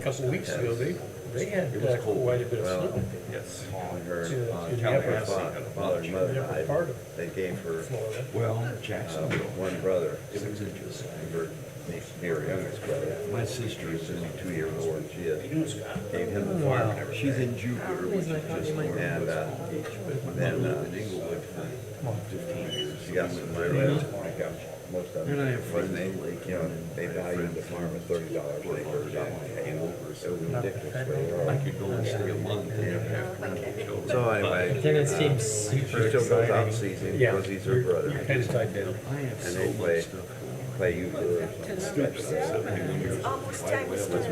couple weeks ago, they had quite a bit of snow. Yes. When her To the her upper- father and mother the upper died, part of they gave her Florida. Well, Jacksonville. one brother, It was interesting. her youngest brother. My sister is only 2 years old. She gave him the farm and everything. She's in Jupiter, which is just north And of Beach. then In Inglewood for 15 years. she got some money left. Most of it. And I have friends And they, in Lake you know, County. they valued the farm at $30 an acre. It was ridiculous. where they I are. could go and stay a month and have rental children. So anyway, Then it seems super she still goes out exciting. season Yeah. because he's her brother. Kind of tied down. I have And so they much play, stuff going play euchre. It's almost time to start. on.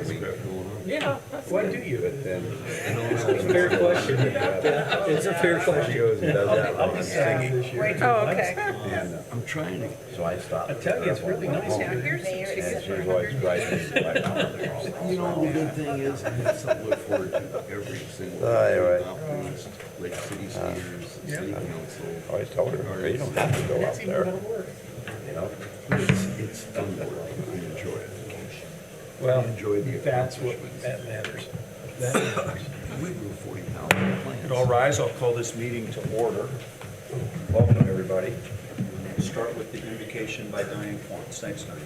Yeah, why do you? But then It's a fair question. Yeah, it's a fair she question. goes and does that I'll one. be singing this year. Oh, okay. And I'm trying to. so I stopped. I tell you, it's really nice. Now, here's the And she was always driving me like, You know, the good thing is, I have something to look forward to every single Oh, day. you're right. Optimist, Lake City Skiers, City Council. I always told her, you don't have to go out It's even there, gonna work. you know? It's fun work. I enjoy it. Well, Enjoy the that's what, accomplishments. that matters. That matters. We grew 40,000 plants. Could all rise, I'll call this meeting to order. Welcome, everybody. We'll start with the invocation by Diane Quantz. Thanks, Diane.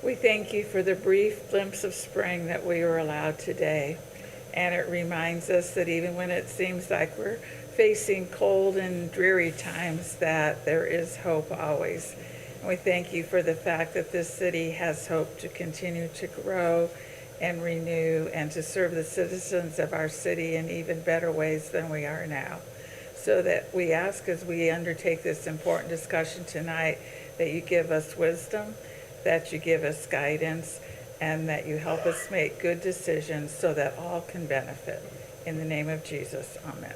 We thank you for the brief glimpse of spring that we were allowed today. And it reminds us that even when it seems like we're facing cold and dreary times, that there is hope always. And we thank you for the fact that this city has hope to continue to grow and renew and to serve the citizens of our city in even better ways than we are now. So that we ask, as we undertake this important discussion tonight, that you give us wisdom, that you give us guidance, and that you help us make good decisions so that all can benefit. In the name of Jesus, amen.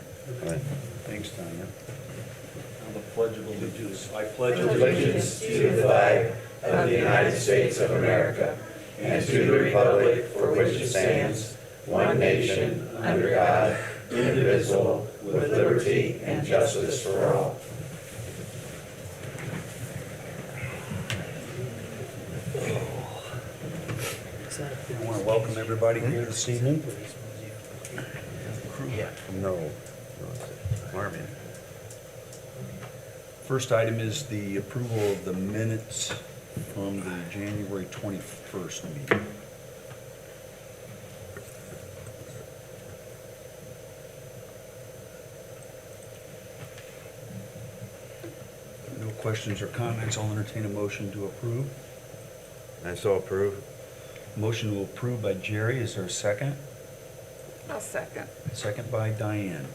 Thanks, Diane. Now the Pledge of Allegiance. I pledge allegiance to the flag of the United States of America and to the republic for which it stands, one nation, under God, indivisible, with liberty and justice for all. I want to welcome everybody here this evening. No. Marvin. First item is the approval of the minutes from the January 21st meeting. No questions or comments, I'll entertain a motion to approve. I so approve. Motion to approve by Jerry, is there a second? I'll second. Second by Diane.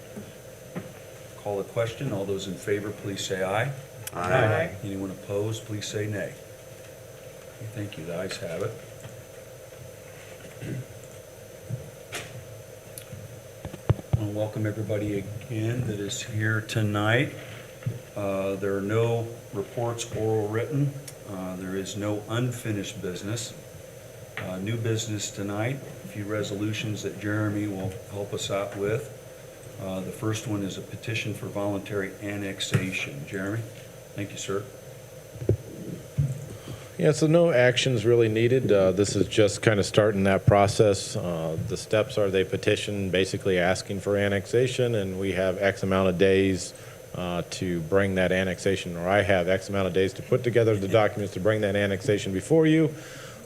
Call the question, all those in favor, please say aye. Aye. Anyone opposed, please say nay. Okay, thank you, the ayes have it. I want to welcome everybody again that is here tonight. There are no reports oral written. There is no unfinished business. New business tonight, a few resolutions that Jeremy will help us out with. The first one is a petition for voluntary annexation. Jeremy? Thank you, sir. Yeah, so no actions really needed. This is just kind of starting that process. The steps are they petition basically asking for annexation, and we have X amount of days to bring that annexation, or I have X amount of days to put together the documents to bring that annexation before you.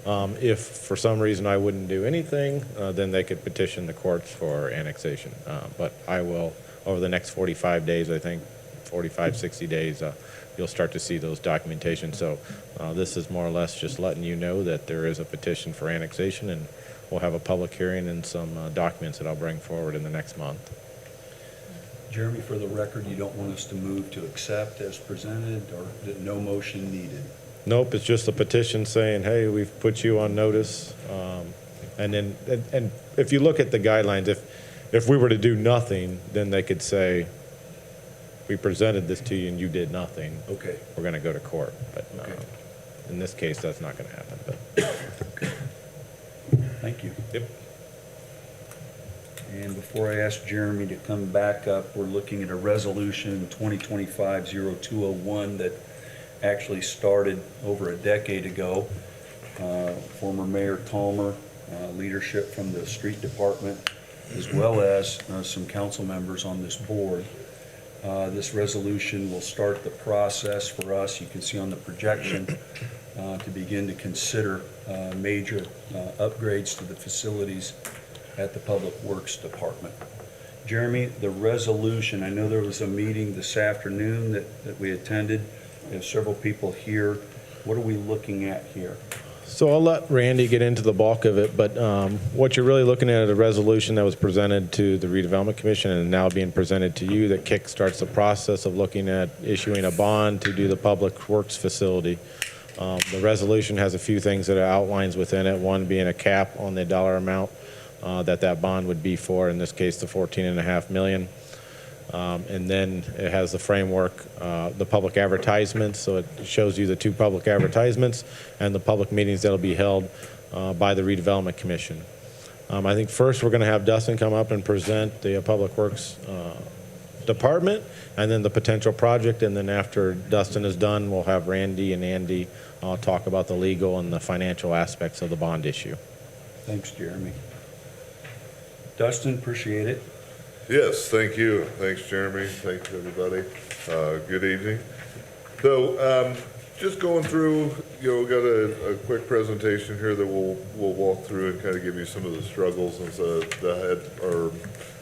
If for some reason I wouldn't do anything, then they could petition the courts for annexation. But I will, over the next 45 days, I think, 45, 60 days, you'll start to see those documentation. So this is more or less just letting you know that there is a petition for annexation, and we'll have a public hearing and some documents that I'll bring forward in the next month. Jeremy, for the record, you don't want us to move to accept as presented, or no motion needed? Nope, it's just a petition saying, hey, we've put you on notice. And then, and if you look at the guidelines, if we were to do nothing, then they could say, we presented this to you and you did nothing. Okay. We're going to go to court. But Okay. in this case, that's not going to happen. But Thank you. yep. And before I ask Jeremy to come back up, we're looking at a resolution 2025-0201 that actually started over a decade ago. former Mayor Tolmer, leadership from the street department, as well as some council members on this board. This resolution will start the process for us, you can see on the projection, to begin to consider major upgrades to the facilities at the Public Works Department. Jeremy, the resolution, I know there was a meeting this afternoon that we attended. We have several people here. What are we looking at here? So I'll let Randy get into the bulk of it, but what you're really looking at is a resolution that was presented to the Redevelopment Commission and now being presented to you that kickstarts the process of looking at issuing a bond to do the Public Works facility. The resolution has a few things that it outlines within it, one being a cap on the dollar amount that bond would be for, in this case, the $14.5 million. And then it has the framework, the public advertisements, so it shows you the 2 public advertisements and the public meetings that'll be held by the Redevelopment Commission. I think first we're going to have Dustin come up and present the Public Works Department and then the potential project, and then after Dustin is done, we'll have Randy and Andy talk about the legal and the financial aspects of the bond issue. Thanks, Jeremy. Dustin, appreciate it. Yes, thank you. Thanks, Jeremy. Thanks, everybody. Good evening. So, just going through, we got a quick presentation here that we'll walk through and kind of give you some of the struggles and or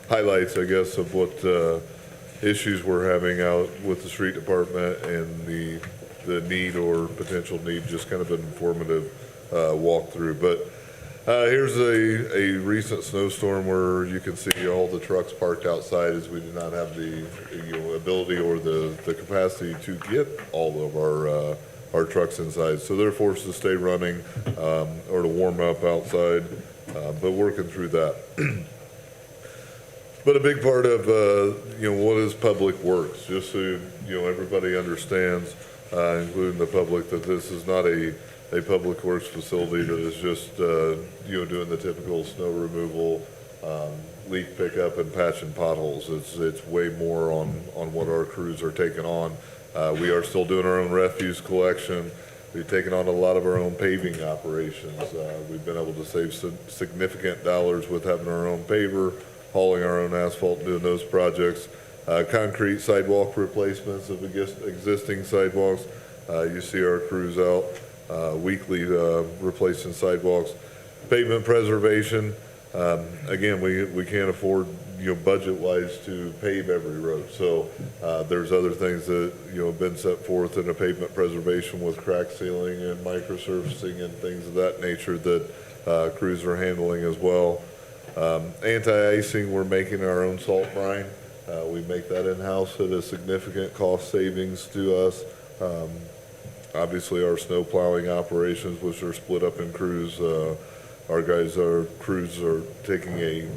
highlights, I guess, of what issues we're having out with the street department and the need or potential need, just kind of an informative walkthrough. But here's a recent snowstorm where you can see all the trucks parked outside, as we do not have the ability or the capacity to get all of our trucks inside. So they're forced to stay running or to warm up outside, but working through that. But a big part of what is Public Works, just so everybody understands, including the public, that this is not a Public Works facility that is just, doing the typical snow removal, leaf pickup and patching potholes. It's way more on what our crews are taking on. We are still doing our own refuse collection. We've taken on a lot of our own paving operations. We've been able to save significant dollars with having our own paver, hauling our own asphalt, doing those projects. Concrete sidewalk replacements of existing sidewalks. You see our crews out weekly replacing sidewalks. Pavement preservation, again, we can't afford, budget-wise to pave every road. So there's other things that, have been set forth in a pavement preservation with crack sealing and microsurfacing and things of that nature that crews are handling as well. Anti-icing, we're making our own salt brine. We make that in-house at a significant cost savings to us. Obviously, our snow plowing operations, which are split up in crews, our crews are taking a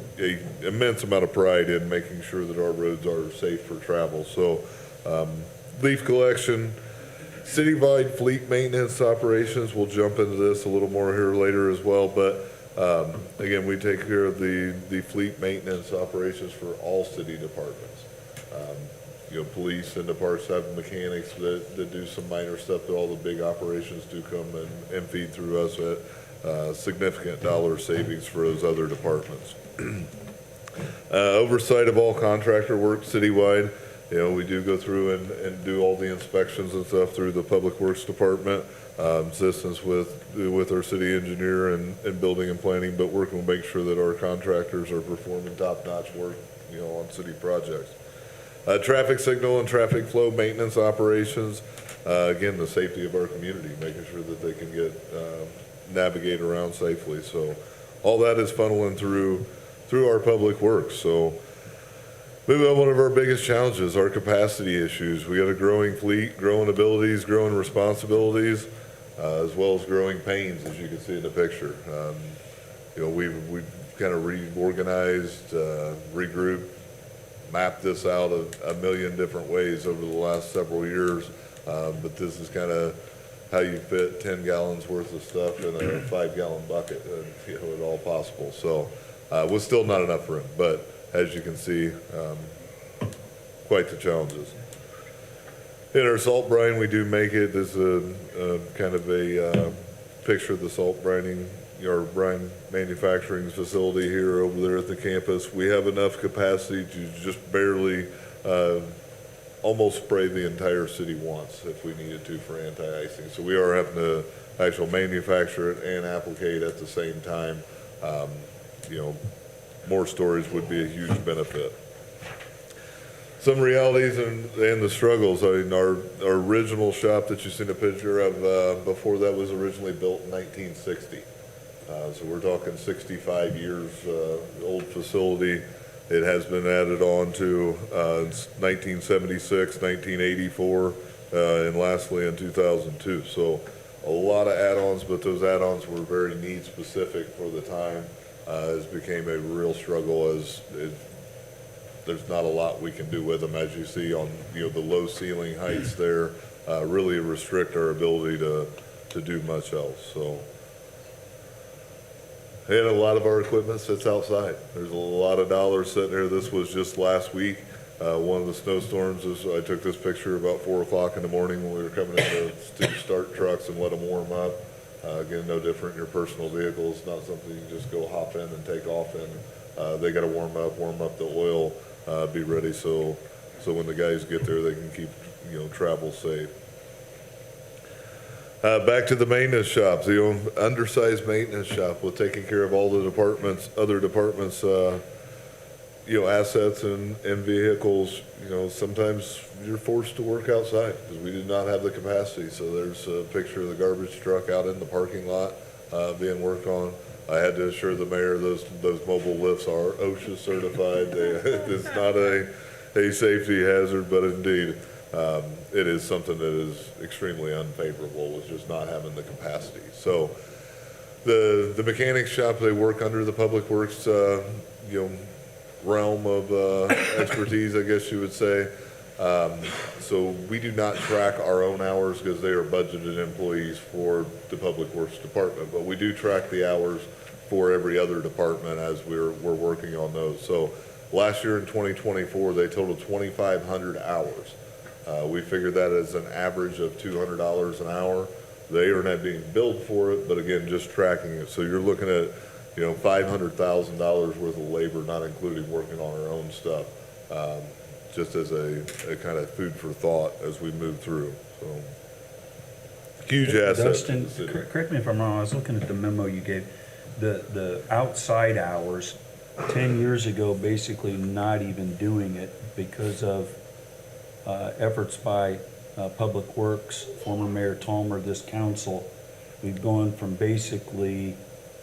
immense amount of pride in making sure that our roads are safe for travel. So, leaf collection, citywide fleet maintenance operations. We'll jump into this a little more here later as well, but again, we take care of the fleet maintenance operations for all city departments. Police and departments have mechanics that do some minor stuff, but all the big operations do come and feed through us at significant dollar savings for those other departments. Oversight of all contractor work citywide. We do go through and do all the inspections and stuff through the Public Works Department. Assistance with our city engineer and building and planning, but working to make sure that our contractors are performing top-notch work, on city projects. Traffic signal and traffic flow maintenance operations. Again, the safety of our community, making sure that they can navigate around safely. So all that is funneling through our Public Works. So moving on, one of our biggest challenges, our capacity issues. We got a growing fleet, growing abilities, growing responsibilities, as well as growing pains, as you can see in the picture. We've kind of reorganized, regrouped, mapped this out a million different ways over the last several years, but this is kind of how you fit 10 gallons worth of stuff in a 5-gallon bucket, at all possible. So, with still not enough room, but as you can see, quite the challenges. In our salt brine, we do make it as a kind of a picture of the salt brining, or brine manufacturing facility here over there at the campus. We have enough capacity to just barely, almost spray the entire city once if we needed to for anti-icing. So we are having to actually manufacture it and applicate at the same time. You know, more storage would be a huge benefit. Some realities and the struggles. I mean, our original shop that you seen a picture of before that was originally built in 1960. So we're talking 65 years old facility. It has been added on to 1976, 1984, and lastly in 2002. So a lot of add-ons, but those add-ons were very need specific for the time. It became a real struggle as there's not a lot we can do with them, as you see on the low ceiling heights there, really restrict our ability to do much else. So. And a lot of our equipment sits outside. There's a lot of dollars sitting there. This was just last week. One of the snowstorms is, I took this picture about 4 o'clock in the morning when we were coming in to start trucks and let them warm up. Again, no different in your personal vehicle. It's not something you can just go hop in and take off in. They got to warm up the oil, be ready so when the guys get there, they can keep travel safe. Back to the maintenance shops, undersized maintenance shop with taking care of all the departments, other departments, assets and vehicles. Sometimes you're forced to work outside because we do not have the capacity. So there's a picture of the garbage truck out in the parking lot being worked on. I had to assure the mayor those mobile lifts are OSHA certified. It's not a safety hazard, but indeed. It is something that is extremely unfavorable with just not having the capacity. So the mechanics shop, they work under the Public Works, realm of expertise, I guess you would say. So we do not track our own hours because they are budgeted employees for the Public Works Department, but we do track the hours for every other department as we're working on those. So last year in 2024, they totaled 2,500 hours. We figured that as an average of $200 an hour. They are not being billed for it, but again, just tracking it. So you're looking at, $500,000 worth of labor, not including working on our own stuff, just as a kind of food for thought as we move through. So huge asset. Dustin, correct me if I'm wrong, I was looking at the memo you gave. The outside hours, 10 years ago, basically not even doing it because of efforts by Public Works, former Mayor Tolmer, this council. We've gone from basically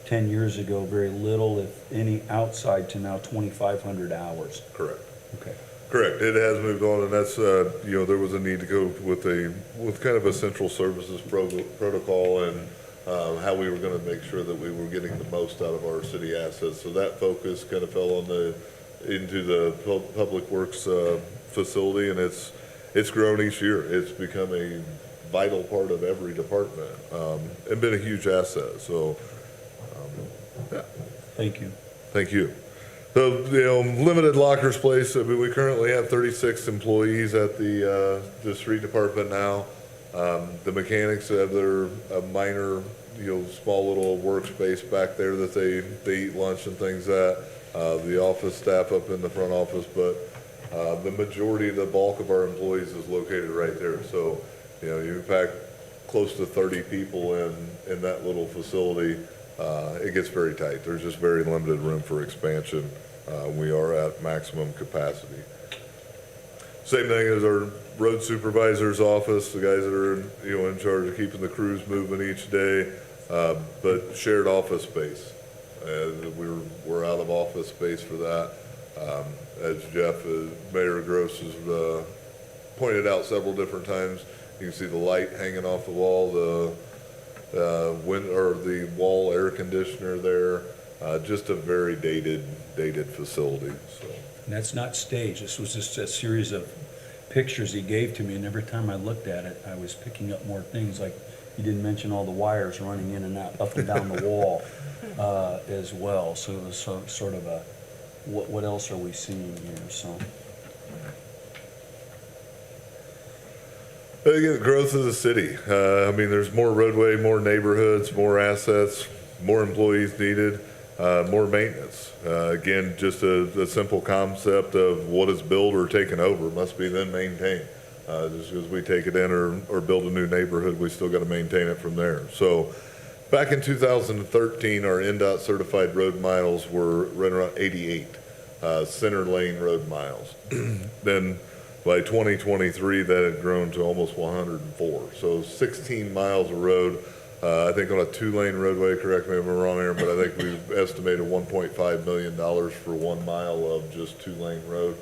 10 years ago, very little, if any, outside to now 2,500 hours. Correct. Okay. Correct. It has moved on, and that's there was a need to go with kind of a central services protocol and how we were going to make sure that we were getting the most out of our city assets. So that focus kind of fell into the Public Works facility, and it's grown each year. It's become a vital part of every department and been a huge asset. So, yeah. Thank you. Thank you. So, limited lockers place. I mean, we currently have 36 employees at the street department now. The mechanics have their minor, small little workspace back there that they eat lunch and things at. The office staff up in the front office, but the majority of the bulk of our employees is located right there. So, you pack close to 30 people in that little facility. It gets very tight. There's just very limited room for expansion. We are at maximum capacity. Same thing as our road supervisor's office, the guys that are in charge of keeping the crews moving each day, but shared office space. We're out of office space for that. As Jeff, Mayor Gross has pointed out several different times, you can see the light hanging off the wall, the wall air conditioner there. Just a very dated facility. So. And that's not staged. This was just a series of pictures he gave to me, and every time I looked at it, I was picking up more things. Like, he didn't mention all the wires running in and out, up and down the wall as well. So it was sort of a, what else are we seeing here? So. Again, growth of the city. I mean, there's more roadway, more neighborhoods, more assets, more employees needed, more maintenance. Again, just a simple concept of what is built or taken over must be then maintained. Just because we take it in or build a new neighborhood, we still got to maintain it from there. So back in 2013, our NDOT certified road miles were right around 88 center lane road miles. Then by 2023, that had grown to almost 104. So 16 miles of road. I think on a 2-lane roadway, correct me if I'm wrong, Aaron, but I think we've estimated $1.5 million for 1 mile of just 2-lane road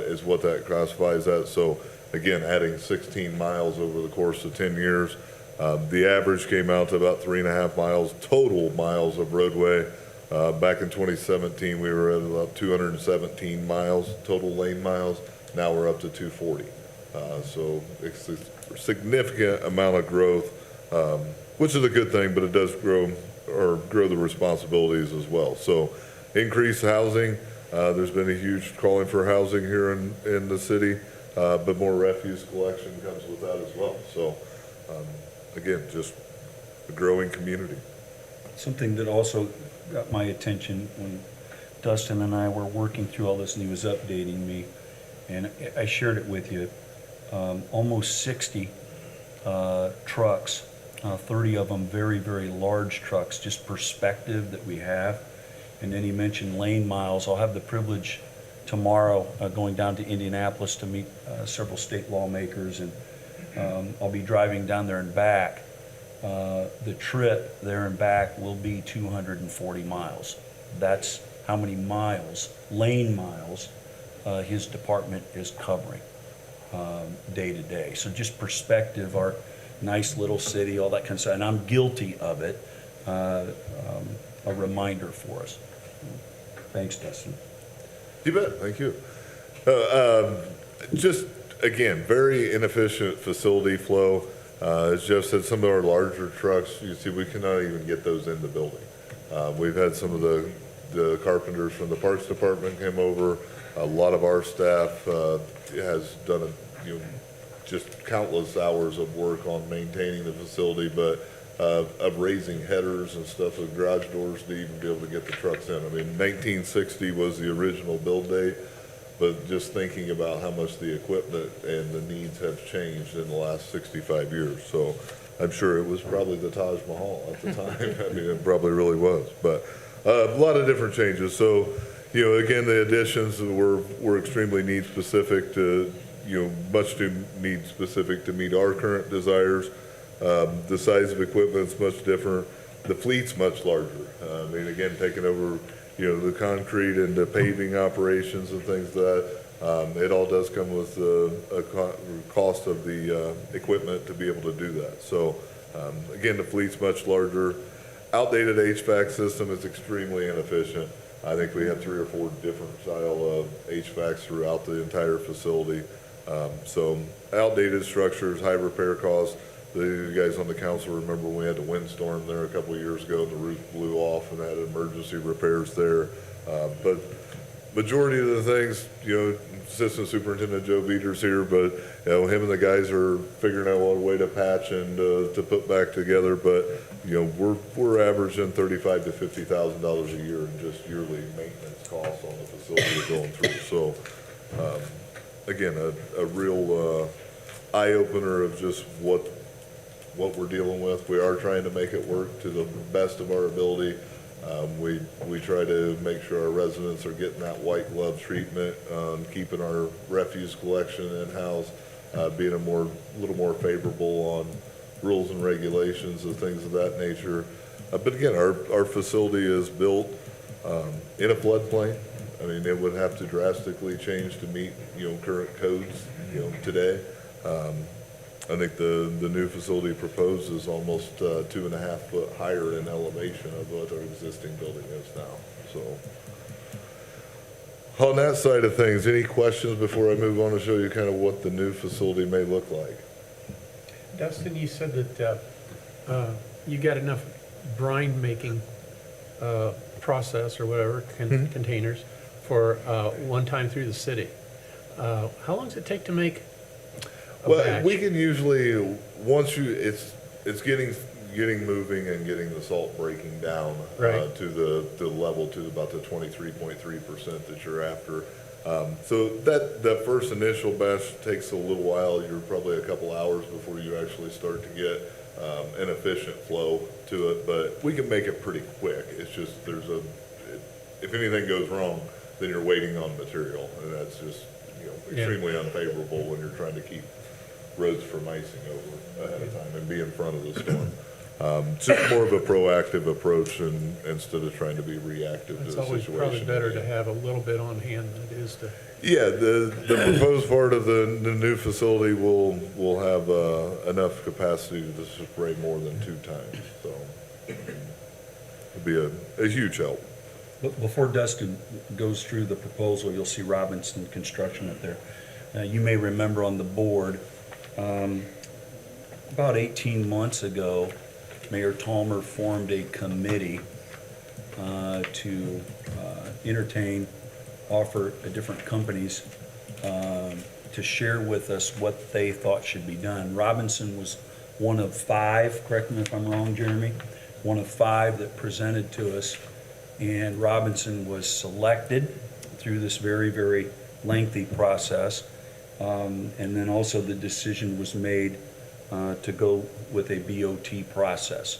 is what that classifies as. So again, adding 16 miles over the course of 10 years. The average came out to about 3.5 miles total miles of roadway. Back in 2017, we were at about 217 miles total lane miles. Now we're up to 240. So it's a significant amount of growth, which is a good thing, but it does grow the responsibilities as well. So increased housing. There's been a huge calling for housing here in the city, but more refuse collection comes with that as well. So again, just a growing community. Something that also got my attention when Dustin and I were working through all this and he was updating me, and I shared it with you, almost 60 trucks, 30 of them very, very large trucks, just perspective that we have. And then he mentioned lane miles. I'll have the privilege tomorrow going down to Indianapolis to meet several state lawmakers, and I'll be driving down there and back. The trip there and back will be 240 miles. That's how many miles, lane miles, his department is covering day to day. So just perspective, our nice little city, all that kind of stuff, and I'm guilty of it, a reminder for us. Thanks, Dustin. You bet. Thank you. Just, again, very inefficient facility flow. As Jeff said, some of our larger trucks, you see, we cannot even get those in the building. We've had some of the carpenters from the Parks Department came over. A lot of our staff has done just countless hours of work on maintaining the facility, but of raising headers and stuff with garage doors to even be able to get the trucks in. I mean, 1960 was the original build date, but just thinking about how much the equipment and the needs have changed in the last 65 years. So I'm sure it was probably the Taj Mahal at the time. I mean, it probably really was, but a lot of different changes. So, again, the additions were extremely need specific to, much too need specific to meet our current desires. The size of equipment's much different. The fleet's much larger. I mean, again, taking over, the concrete and the paving operations and things like that. It all does come with a cost of the equipment to be able to do that. So, again, the fleet's much larger. Outdated HVAC system is extremely inefficient. I think we have 3 or 4 different style of HVACs throughout the entire facility. So outdated structures, high repair costs. You guys on the council remember when we had the windstorm there a couple of years ago and the roof blew off and had emergency repairs there. But majority of the things, Assistant Superintendent Joe Veter's here, but him and the guys are figuring out a way to patch and to put back together. But we're averaging $35,000 to $50,000 a year in just yearly maintenance costs on the facility we're going through. So again, a real eye opener of just what we're dealing with. We are trying to make it work to the best of our ability. We try to make sure our residents are getting that white glove treatment, keeping our refuse collection in-house, being a little more favorable on rules and regulations and things of that nature. But again, our facility is built in a floodplain. I mean, it would have to drastically change to meet current codes today. I think the new facility proposed is almost 2.5 foot higher in elevation of what our existing building is now. So on that side of things, any questions before I move on to show you kind of what the new facility may look like? Dustin, you said that you got enough brine making process or whatever, containers for one time through the city. How long does it take to make Well, batch? we can usually, once it's getting moving and getting the salt breaking down Right. to the level to about the 23.3% that you're after. So that first initial batch takes a little while. You're probably a couple hours before you actually start to get an efficient flow to it, but we can make it pretty quick. It's just if anything goes wrong, then you're waiting on material, and that's just, Yeah. extremely unfavorable when you're trying to keep roads from icing over ahead of time and be in front of the storm. It's just more of a proactive approach instead of trying to be reactive to It's the always situation. probably better to have a little bit on hand than it is to, Yeah, the proposed part of the new facility will have enough capacity to spray more than 2 times, so it'll be a huge help. But before Dustin goes through the proposal, you'll see Robinson Construction up there. You may remember on the board, about 18 months ago, Mayor Tolmer formed a committee to entertain, offer different companies to share with us what they thought should be done. Robinson was one of 5, correct me if I'm wrong, Jeremy, one of 5 that presented to us. And Robinson was selected through this very, very lengthy process. And then also the decision was made to go with a BOT process,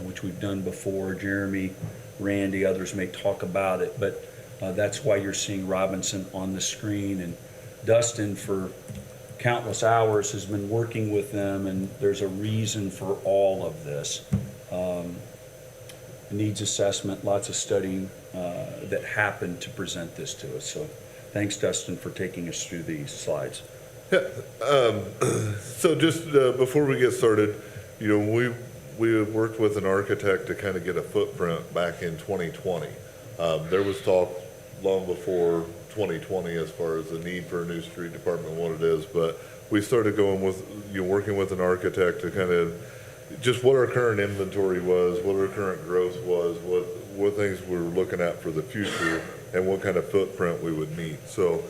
which we've done before. Jeremy, Randy, others may talk about it, but that's why you're seeing Robinson on the screen. And Dustin, for countless hours, has been working with them, and there's a reason for all of this. Needs assessment, lots of studying that happened to present this to us. So thanks, Dustin, for taking us through these slides. Yeah, so just before we get started, we have worked with an architect to kind of get a footprint back in 2020. There was talk long before 2020 as far as the need for a new street department, what it is, but we started going with, working with an architect to kind of just what our current inventory was, what our current growth was, what things we were looking at for the future, and what kind of footprint we would need. So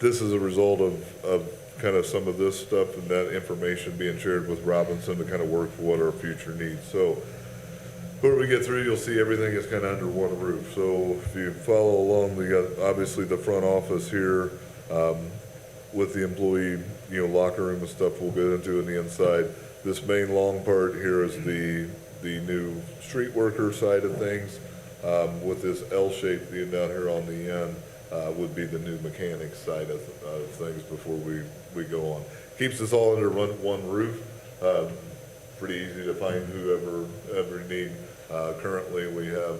this is a result of kind of some of this stuff and that information being shared with Robinson to kind of work for what our future needs. So before we get through, you'll see everything is kind of under one roof. So if you follow along, we got obviously the front office here with the employee, locker room and stuff we'll get into in the inside. This main long part here is the new street worker side of things, with this L shape being down here on the end, would be the new mechanics side of things before we go on. Keeps us all under one roof. Pretty easy to find whoever need. Currently we have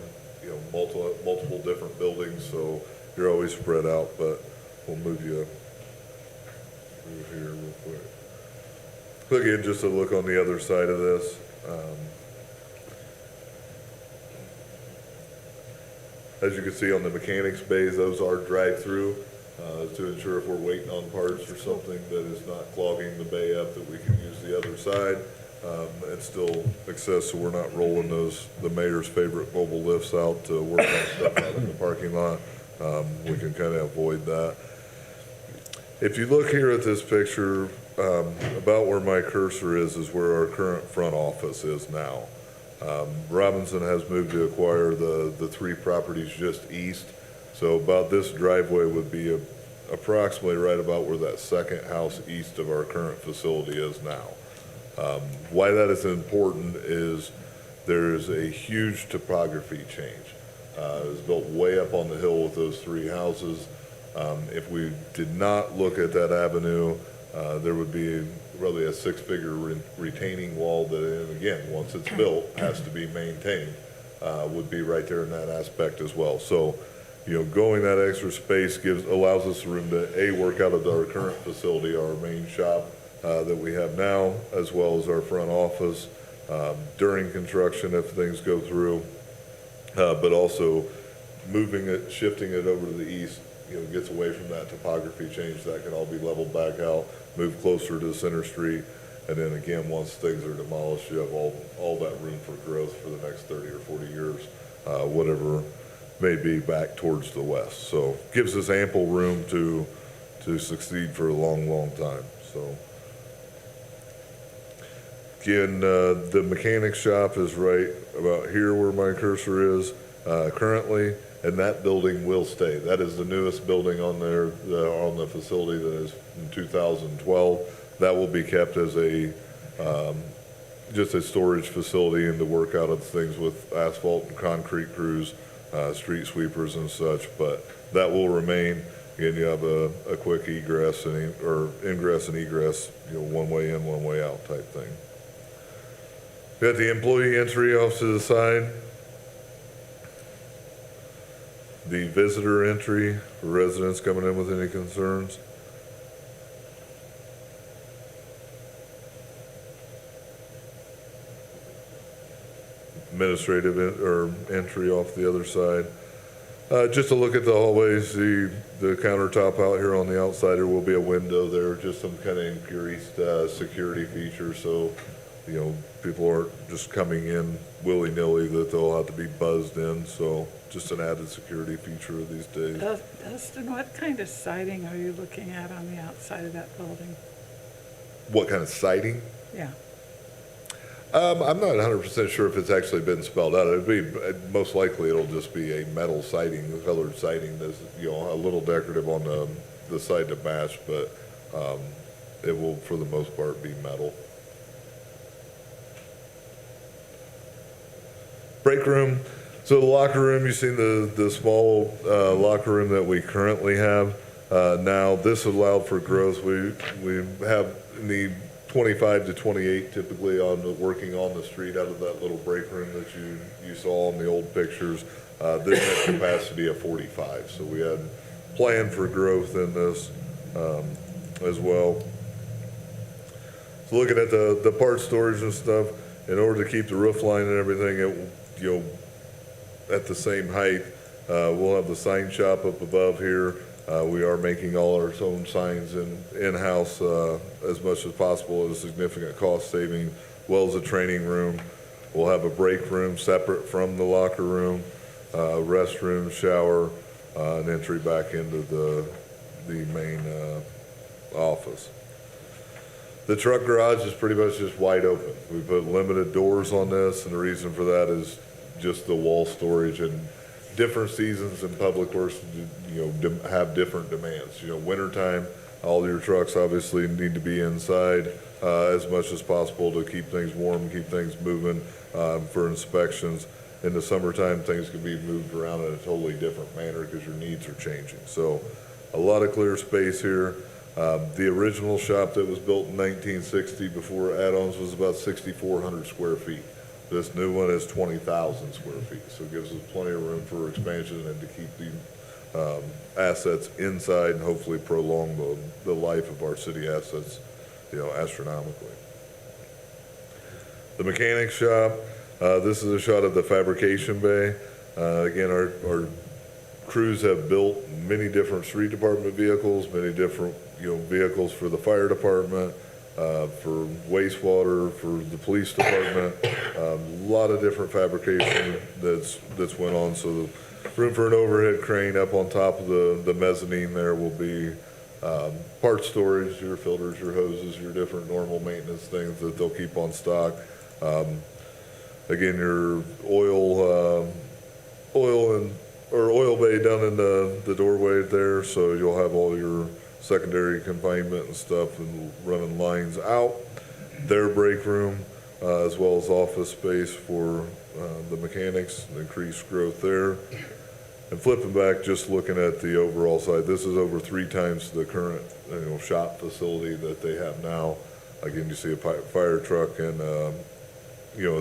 multiple different buildings, so you're always spread out, but we'll move you through here real quick. Again, just a look on the other side of this. As you can see on the mechanics bays, those are drive-through to ensure if we're waiting on parts or something that is not clogging the bay up, that we can use the other side and still access, so we're not rolling the mayor's favorite mobile lifts out to work on stuff out in the parking lot. We can kind of avoid that. If you look here at this picture, about where my cursor is where our current front office is now. Robinson has moved to acquire the 3 properties just east. So about this driveway would be approximately right about where that second house east of our current facility is now. Why that is important is there's a huge topography change. It was built way up on the hill with those 3 houses. If we did not look at that avenue, there would be probably a 6-figure retaining wall that, and again, once it's built, has to be maintained, would be right there in that aspect as well. So, going that extra space allows us room to work out of our current facility, our main shop that we have now, as well as our front office during construction if things go through, but also shifting it over to the east, gets away from that topography change. That can all be leveled back out, move closer to Center Street, and then again, once things are demolished, you have all that room for growth for the next 30 or 40 years, whatever may be back towards the west. So gives us ample room to succeed for a long, long time. So Again, the mechanic shop is right about here where my cursor is currently, and that building will stay. That is the newest building on there, on the facility that is in 2012. That will be kept as a, just a storage facility and to work out of things with asphalt and concrete crews, street sweepers and such, but that will remain. Again, you have a quick egress or ingress and egress, one way in, one way out type thing. Got the employee entry off to the side. The visitor entry for residents coming in with any concerns. Administrative entry off the other side. Just to look at the hallways, the countertop out here on the outside, there will be a window there, just some kind of increased security feature, so people aren't just coming in willy-nilly, that they'll have to be buzzed in, so just an added security feature these days. Dustin, what kind of siding are you looking at on the outside of that building? What kind of siding? Yeah. I'm not 100% sure if it's actually been spelled out. Most likely it'll just be a metal siding, colored siding that's, a little decorative on the side to match, but it will, for the most part, be metal. Break room. So the locker room, you've seen the small locker room that we currently have. Now this allowed for growth. We have in the 25 to 28 typically working on the street out of that little break room that you saw in the old pictures. This has capacity of 45, so we had planned for growth in this as well. So looking at the part storage and stuff, in order to keep the roof line and everything at the same height, we'll have the sign shop up above here. We are making all our own signs in-house as much as possible at a significant cost saving, as well as a training room. We'll have a break room separate from the locker room, restroom, shower, and entry back into the main office. The truck garage is pretty much just wide open. We put limited doors on this, and the reason for that is just the wall storage, and different seasons in public works, have different demands. Wintertime, all your trucks obviously need to be inside as much as possible to keep things warm, keep things moving for inspections. In the summertime, things can be moved around in a totally different manner because your needs are changing. So a lot of clear space here. The original shop that was built in 1960 before add-ons was about 6,400 square feet. This new one is 20,000 square feet, so it gives us plenty of room for expansion and to keep the assets inside and hopefully prolong the life of our city assets, astronomically. The mechanic shop, this is a shot of the fabrication bay. Again, our crews have built many different street department vehicles, many different vehicles for the fire department, for wastewater, for the police department, a lot of different fabrication that's went on. So the room for an overhead crane up on top of the mezzanine there will be part storage, your filters, your hoses, your different normal maintenance things that they'll keep on stock. Again, your oil bay down in the doorway there, so you'll have all your secondary confinement and stuff and running lines out. Their break room, as well as office space for the mechanics, increased growth there. And flipping back, just looking at the overall side, this is over 3 times the current shop facility that they have now. Again, you see a fire truck and a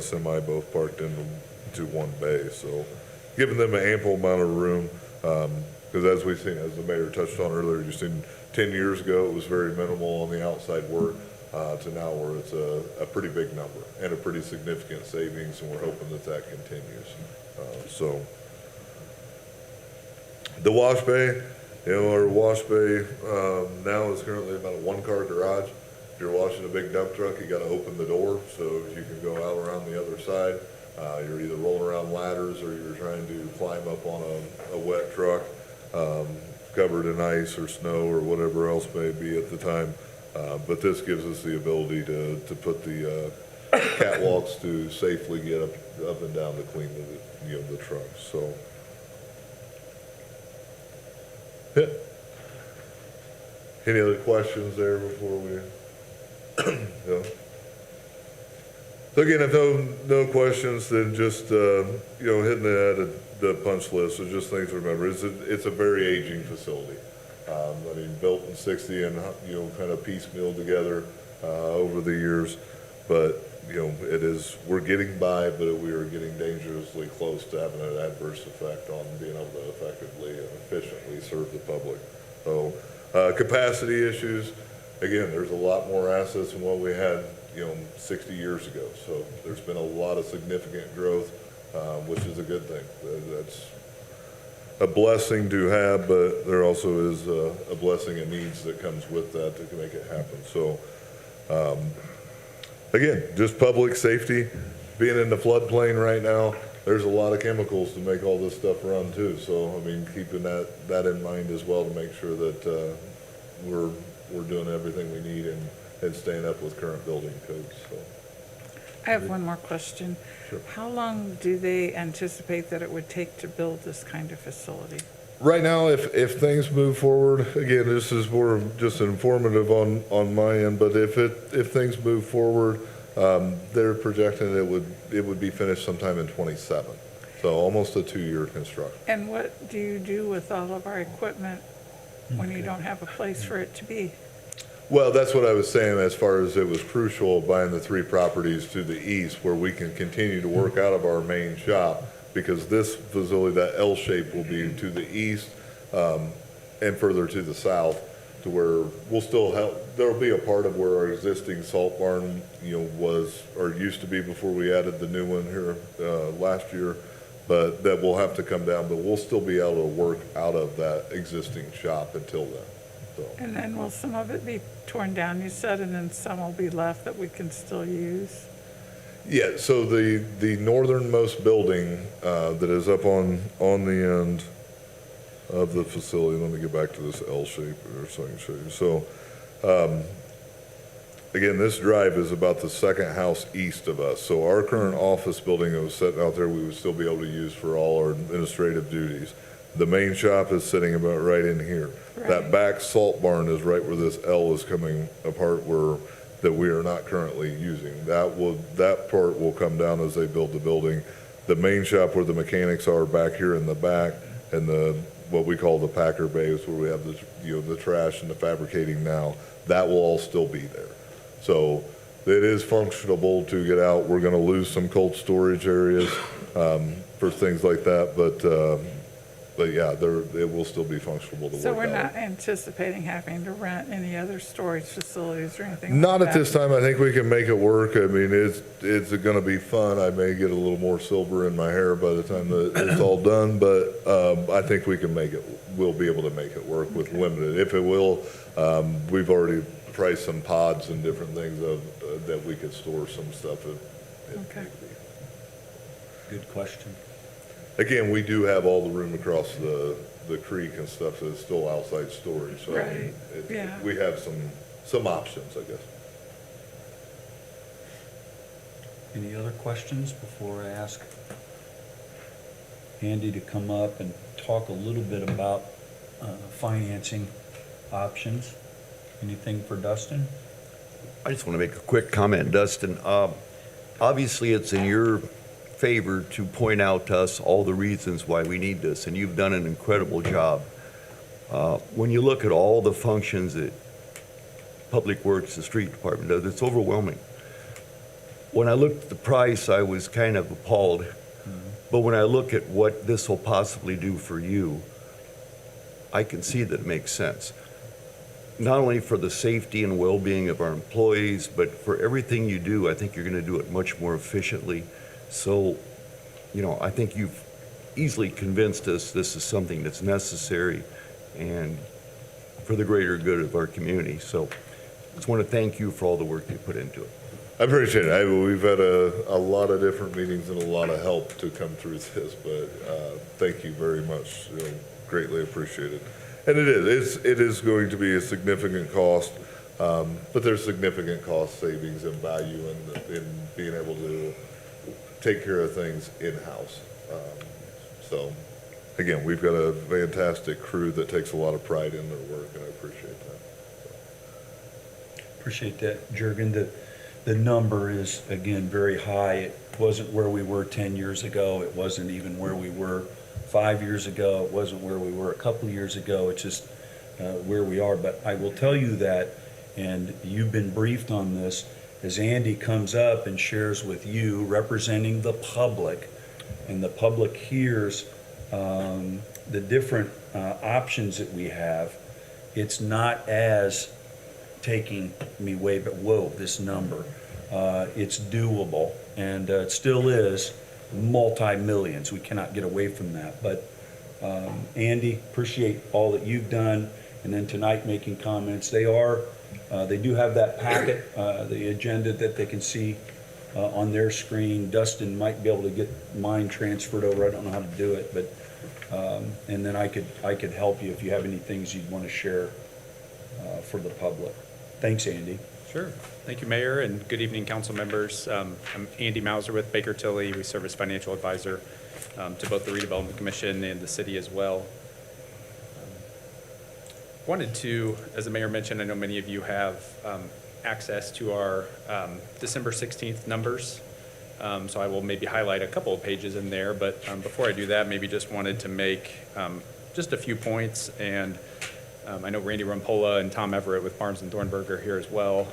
semi both parked into one bay, so giving them an ample amount of room, because as we've seen, as the mayor touched on earlier, you've seen 10 years ago it was very minimal on the outside work, to now where it's a pretty big number and a pretty significant savings, and we're hoping that continues. So the wash bay, our wash bay now is currently about a 1-car garage. If you're washing a big dump truck, you got to open the door so you can go out around the other side. You're either rolling around ladders or you're trying to climb up on a wet truck covered in ice or snow or whatever else may be at the time. But this gives us the ability to put the catwalks to safely get up and down to clean the trucks, so. Yeah. Any other questions there before we, no? So again, if no questions, then just, hitting the punch list, so just things to remember. It's a very aging facility. Built in '60 and, kind of piecemealed together, over the years. But, we're getting by, but we are getting dangerously close to having an adverse effect on being able to effectively and efficiently serve the public. So, capacity issues, again, there's a lot more assets than what we had, 60 years ago. So there's been a lot of significant growth, which is a good thing. That's a blessing to have, but there also is a blessing and needs that comes with that to make it happen. So, again, just public safety, being in the floodplain right now, there's a lot of chemicals to make all this stuff run too. So, keeping that in mind as well to make sure that we're doing everything we need and staying up with current building codes. So. I have one more question. Sure. How long do they anticipate that it would take to build this kind of facility? Right now, if things move forward, again, this is more just informative on my end, but if things move forward, they're projecting it would be finished sometime in '27. So almost a 2-year construction. And what do you do with all of our equipment when you don't have a place for it to be? Well, that's what I was saying as far as it was crucial buying the 3 properties to the east where we can continue to work out of our main shop, because this facility, that L shape, will be to the east and further to the south, to where we'll still have, there'll be a part of where our existing salt barn, was or used to be before we added the new one here last year, but that will have to come down, but we'll still be able to work out of that existing shop until then. So. And then will some of it be torn down, you said, and then some will be left that we can still use? Yeah, so the northernmost building that is up on the end of the facility, let me get back to this L shape or so I can show you. So, again, this drive is about the second house east of us. So our current office building that was sitting out there, we would still be able to use for all our administrative duties. The main shop is sitting about right in here. Right. That back salt barn is right where this L is coming apart, that we are not currently using. That part will come down as they build the building. The main shop where the mechanics are back here in the back, and what we call the packer bays where we have the trash and the fabricating now, that will all still be there. So it is functionable to get out. We're going to lose some cold storage areas for things like that, but yeah, it will still be functionable to work out. So we're not anticipating having to rent any other storage facilities or anything Not like at that? this time. I think we can make it work. It's going to be fun. I may get a little more silver in my hair by the time that it's all done, but I think we'll be able to make it work with limited. If it will, we've already priced some pods and different things that we could store some stuff in. Okay. Good question. Again, we do have all the room across the creek and stuff that's still outside storage. So Right. Yeah. we have some options, I guess. Any other questions before I ask Andy to come up and talk a little bit about financing options? Anything for Dustin? I just want to make a quick comment, Dustin. Obviously, it's in your favor to point out to us all the reasons why we need this, and you've done an incredible job. When you look at all the functions that Public Works, the street department does, it's overwhelming. When I looked at the price, I was kind of appalled. But when I look at what this will possibly do for you, I can see that it makes sense. Not only for the safety and well-being of our employees, but for everything you do, I think you're going to do it much more efficiently. So, I think you've easily convinced us this is something that's necessary and for the greater good of our community. So I just want to thank you for all the work you put into it. I appreciate it. We've had a lot of different meetings and a lot of help to come through this, but thank you very much. Greatly appreciated. And it is going to be a significant cost. But there's significant cost savings and value in being able to take care of things in-house. So, again, we've got a fantastic crew that takes a lot of pride in their work, and I appreciate that. Appreciate that, Jurgen. The number is, again, very high. It wasn't where we were 10 years ago. It wasn't even where we were 5 years ago. It wasn't where we were a couple of years ago. It's just where we are. But I will tell you that, and you've been briefed on this, as Andy comes up and shares with you, representing the public, and the public hears the different options that we have, it's not as taking me way, but whoa, this number. It's doable, and it still is multi-millions. We cannot get away from that. But Andy, appreciate all that you've done, and then tonight making comments. They do have that packet, the agenda that they can see on their screen. Dustin might be able to get mine transferred over. I don't know how to do it, but and then I could help you if you have any things you'd want to share for the public. Thanks, Andy. Sure. Thank you, Mayor, and good evening, council members. I'm Andy Mauser with Baker Tilly. We serve as financial advisor to both the Redevelopment Commission and the city as well. Wanted to, as the mayor mentioned, I know many of you have access to our December 16th numbers. So I will maybe highlight a couple of pages in there, but before I do that, maybe just wanted to make just a few points. And I know Randy Rumpola and Tom Everett with Barnes and Thornburg are here as well.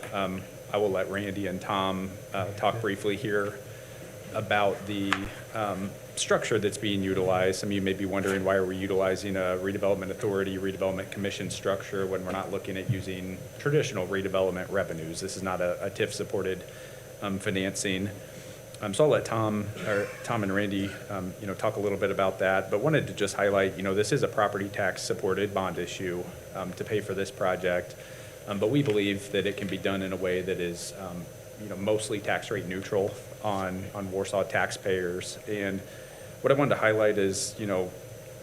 I will let Randy and Tom talk briefly here about the structure that's being utilized. Some of you may be wondering, why are we utilizing a redevelopment authority, redevelopment commission structure when we're not looking at using traditional redevelopment revenues? This is not a TIF-supported financing. So I'll let Tom and Randy, talk a little bit about that, but wanted to just highlight, this is a property tax supported bond issue to pay for this project. But we believe that it can be done in a way that is, mostly tax rate neutral on Warsaw taxpayers. And what I wanted to highlight is,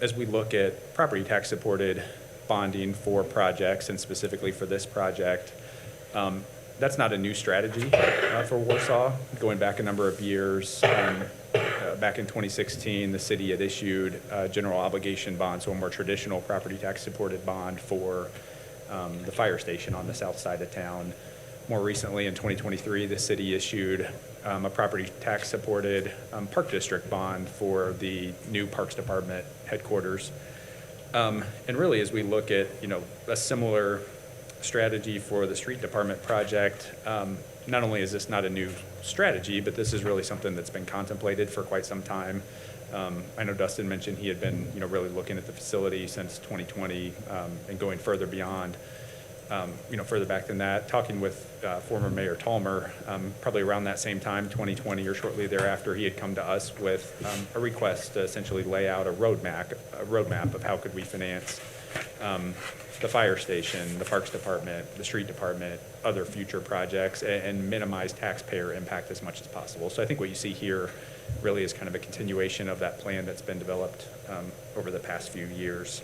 as we look at property tax supported bonding for projects, and specifically for this project, that's not a new strategy for Warsaw. Going back a number of years, back in 2016, the city had issued a general obligation bond, so a more traditional property tax supported bond for the fire station on the south side of town. More recently, in 2023, the city issued a property tax supported park district bond for the new Parks Department headquarters. And really, as we look at, a similar strategy for the street department project, not only is this not a new strategy, but this is really something that's been contemplated for quite some time. I know Dustin mentioned he had been, really looking at the facility since 2020 and going further beyond, further back than that. Talking with former Mayor Tallmer, probably around that same time, 2020 or shortly thereafter, he had come to us with a request to essentially lay out a roadmap of how could we finance the fire station, the Parks Department, the street department, other future projects, and minimize taxpayer impact as much as possible. So I think what you see here really is kind of a continuation of that plan that's been developed over the past few years.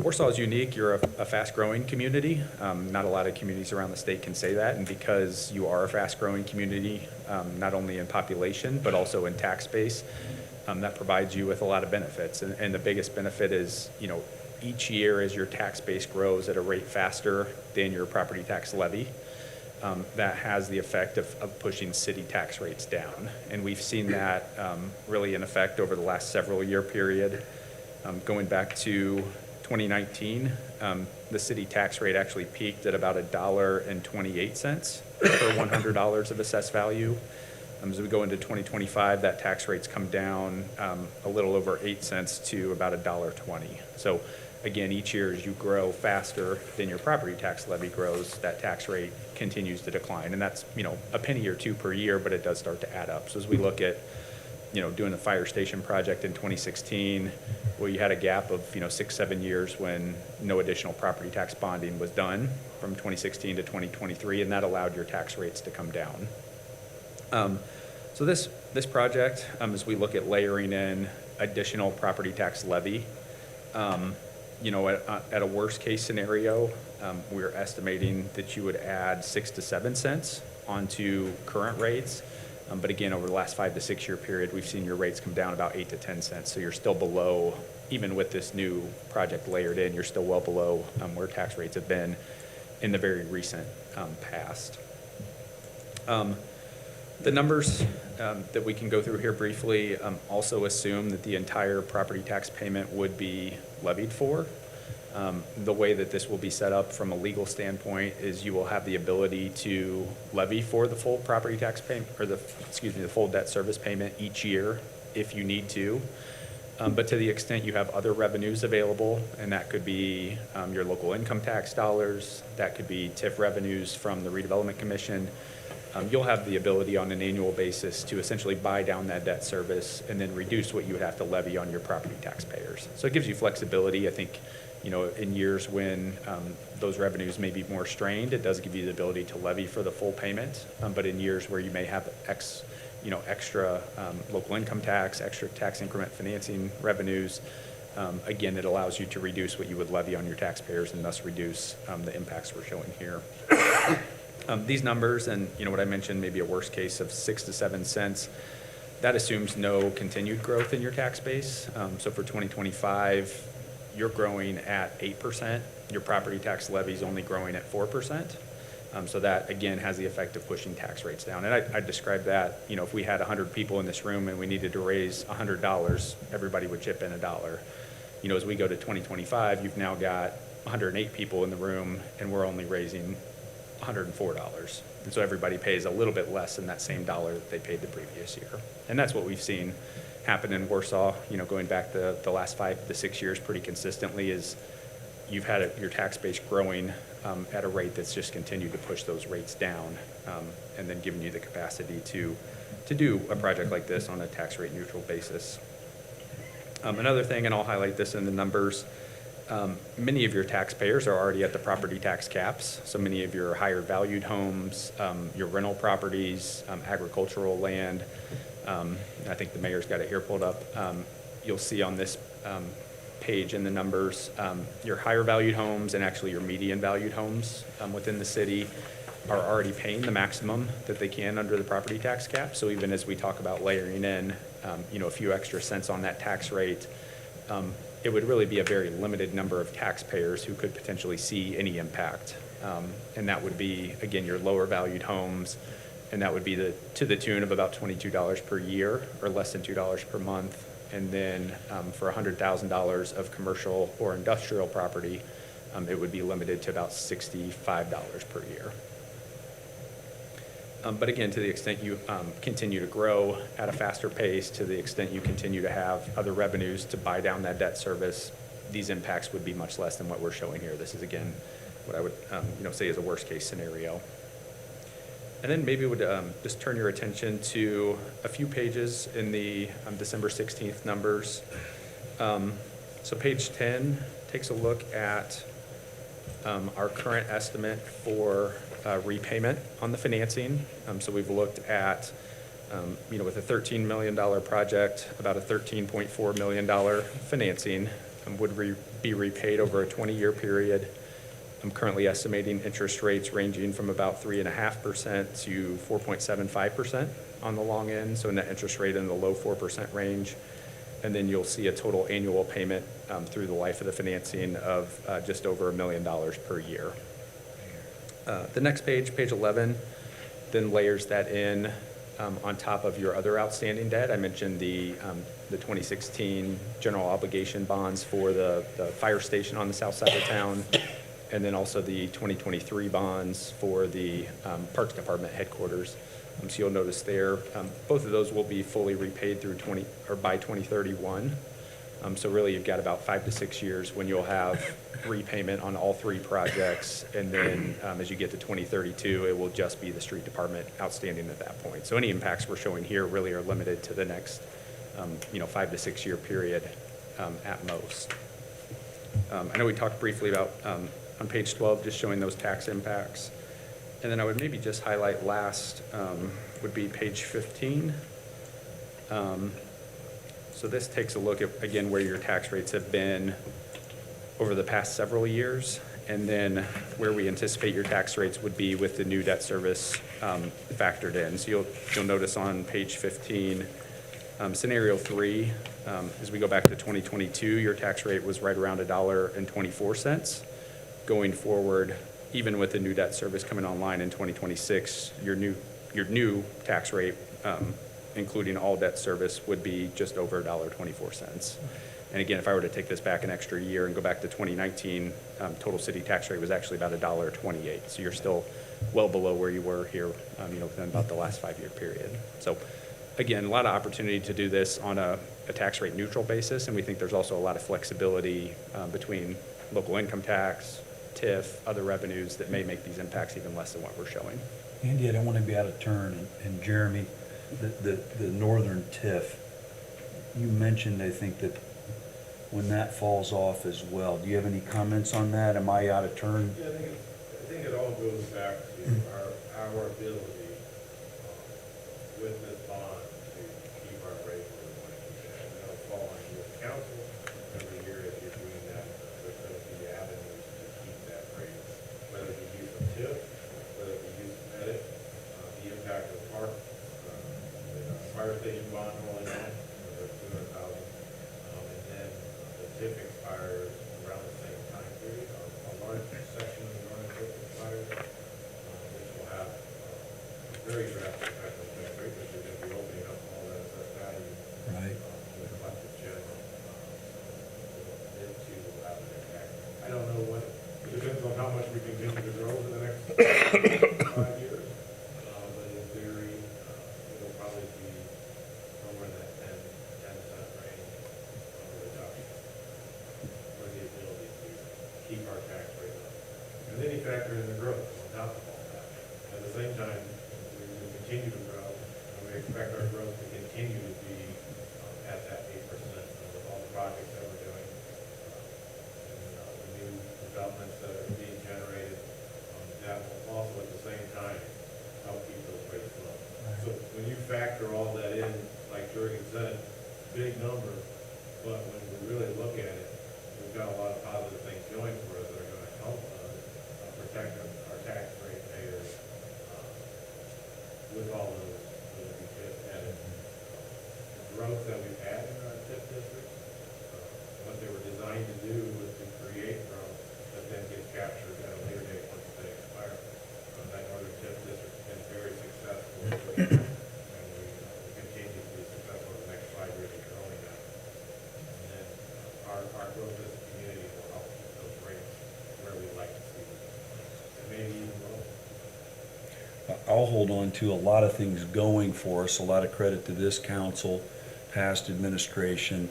Warsaw is unique. You're a fast-growing community. Not a lot of communities around the state can say that, and because you are a fast-growing community, not only in population, but also in tax base, that provides you with a lot of benefits. And the biggest benefit is, each year as your tax base grows at a rate faster than your property tax levy, that has the effect of pushing city tax rates down. And we've seen that really in effect over the last several year period. Going back to 2019, the city tax rate actually peaked at about $1.28 per $100 of assessed value. As we go into 2025, that tax rate's come down a little over 8 cents to about $1.20. So again, each year as you grow faster than your property tax levy grows, that tax rate continues to decline. And that's, a penny or two per year, but it does start to add up. So as we look at, doing the fire station project in 2016, where you had a gap of, 6-7 years when no additional property tax bonding was done from 2016 to 2023, and that allowed your tax rates to come down. So this project, as we look at layering in additional property tax levy, At a worst-case scenario, we're estimating that you would add 6 to 7 cents onto current rates. But again, over the last 5 to 6 year period, we've seen your rates come down about 8 to 10 cents. So you're still below, even with this new project layered in, you're still well below where tax rates have been in the very recent past. The numbers that we can go through here briefly also assume that the entire property tax payment would be levied for. The way that this will be set up from a legal standpoint is you will have the ability to levy for the full property tax payment, or the full debt service payment each year if you need to. But to the extent you have other revenues available, and that could be your local income tax dollars, that could be TIF revenues from the redevelopment commission, you'll have the ability on an annual basis to essentially buy down that debt service and then reduce what you would have to levy on your property taxpayers. So it gives you flexibility. I think, in years when those revenues may be more strained, it does give you the ability to levy for the full payment. But in years where you may have extra local income tax, extra tax increment financing revenues, again, it allows you to reduce what you would levy on your taxpayers and thus reduce the impacts we're showing here. These numbers and, what I mentioned, maybe a worst case of 6 to 7 cents, that assumes no continued growth in your tax base. So for 2025, you're growing at 8%. Your property tax levy is only growing at 4%. So that, again, has the effect of pushing tax rates down. And I describe that, if we had 100 people in this room and we needed to raise $100, everybody would chip in $1. As we go to 2025, you've now got 108 people in the room and we're only raising $104. And so everybody pays a little bit less than that same dollar that they paid the previous year. And that's what we've seen happen in Warsaw, going back the last 5 to 6 years pretty consistently, is you've had your tax base growing at a rate that's just continued to push those rates down, and then giving you the capacity to do a project like this on a tax rate neutral basis. Another thing, and I'll highlight this in the numbers, many of your taxpayers are already at the property tax caps. So many of your higher valued homes, your rental properties, agricultural land. I think the mayor's got it here pulled up. You'll see on this page in the numbers, your higher valued homes and actually your median valued homes within the city are already paying the maximum that they can under the property tax cap. So even as we talk about layering in, a few extra cents on that tax rate, it would really be a very limited number of taxpayers who could potentially see any impact. And that would be, again, your lower valued homes, and that would be to the tune of about $22 per year or less than $2 per month. And then for $100,000 of commercial or industrial property, it would be limited to about $65 per year. But again, to the extent you continue to grow at a faster pace, to the extent you continue to have other revenues to buy down that debt service, these impacts would be much less than what we're showing here. This is, again, what I would say is a worst case scenario. And then maybe would just turn your attention to a few pages in the December 16th numbers. So page 10 takes a look at our current estimate for repayment on the financing. So we've looked at, with a $13 million project, about a $13.4 million financing would be repaid over a 20-year period. I'm currently estimating interest rates ranging from about 3.5% to 4.75% on the long end, so net interest rate in the low 4% range. And then you'll see a total annual payment through the life of the financing of just over $1 million per year. The next page, page 11, then layers that in on top of your other outstanding debt. I mentioned the 2016 general obligation bonds for the fire station on the south side of town, and then also the 2023 bonds for the Parks Department headquarters. So you'll notice there, both of those will be fully repaid through by 2031. So really, you've got about 5 to 6 years when you'll have repayment on all three projects, and then as you get to 2032, it will just be the street department outstanding at that point. So any impacts we're showing here really are limited to the next, 5 to 6 year period at most. I know we talked briefly about on page 12, just showing those tax impacts. And then I would maybe just highlight last would be page 15. So this takes a look at, again, where your tax rates have been over the past several years, and then where we anticipate your tax rates would be with the new debt service factored in. So you'll notice on page 15, scenario 3, as we go back to 2022, your tax rate was right around $1.24. Going forward, even with the new debt service coming online in 2026, your new tax rate, including all debt service, would be just over $1.24. And again, if I were to take this back an extra year and go back to 2019, total city tax rate was actually about $1.28. So you're still well below where you were here, within about the last 5-year period. So again, a lot of opportunity to do this on a tax rate neutral basis, and we think there's also a lot of flexibility between local income tax, TIF, other revenues that may make these impacts even less than what we're showing. Andy, I don't want to be out of turn, and Jeremy, the northern TIF, you mentioned, I think, that when that falls off as well. Do you have any comments on that? Am I out of turn? Yeah, I think it all goes back to our ability with this bond to keep our rate where we want to keep it. And that'll fall on you as council. Every year, if you're doing that, there's going to be avenues to keep that rate. Whether you use a TIF, whether you use edit, the impact of the park, the fire station bond rolling out, there's $200,000. And then the TIF expires around the same time period. A large section of the northern TIF expires, which will have a very drastic effect on the tax rate, because you're going to be opening up all that assessed value Right. in the collective general. It too will have an impact. I don't know what, it depends on how much we continue to grow over the next 5 years. But in theory, it'll probably be somewhere in that 10% range of reduction for the ability to keep our tax rate up. And then you factor in the growth on top of all that. At the same time, we continue to grow, and we expect our growth to continue to be at that 8% with all the projects that we're doing, and the new developments that are being generated. That will also at the same time help keep those rates low. So when you factor all that in, like Jurgen said, big number, but when we really look at it, we've got a lot of positive things going for us that are going to help us protect our tax rate payers with all those we just added. The growth that we've had in our TIF districts, what they were designed to do was to create growth that then gets captured at a later date once they expire. That northern TIF district has been very successful, and we continue to be successful in the next 5 years of growing that. And then our growth as a community will help keep those rates where we like to see them, and maybe even lower. I'll hold on to a lot of things going for us. A lot of credit to this council, past administration,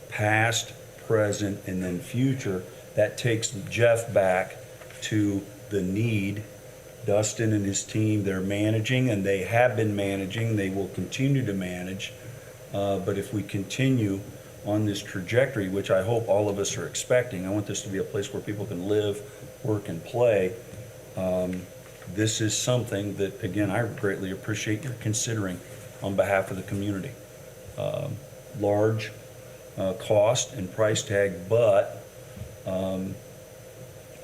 past, present, and then future. That takes Jeff back to the need. Dustin and his team, they're managing, and they have been managing. They will continue to manage. But if we continue on this trajectory, which I hope all of us are expecting, I want this to be a place where people can live, work, and play. This is something that, again, I greatly appreciate your considering on behalf of the community. Large cost and price tag, but a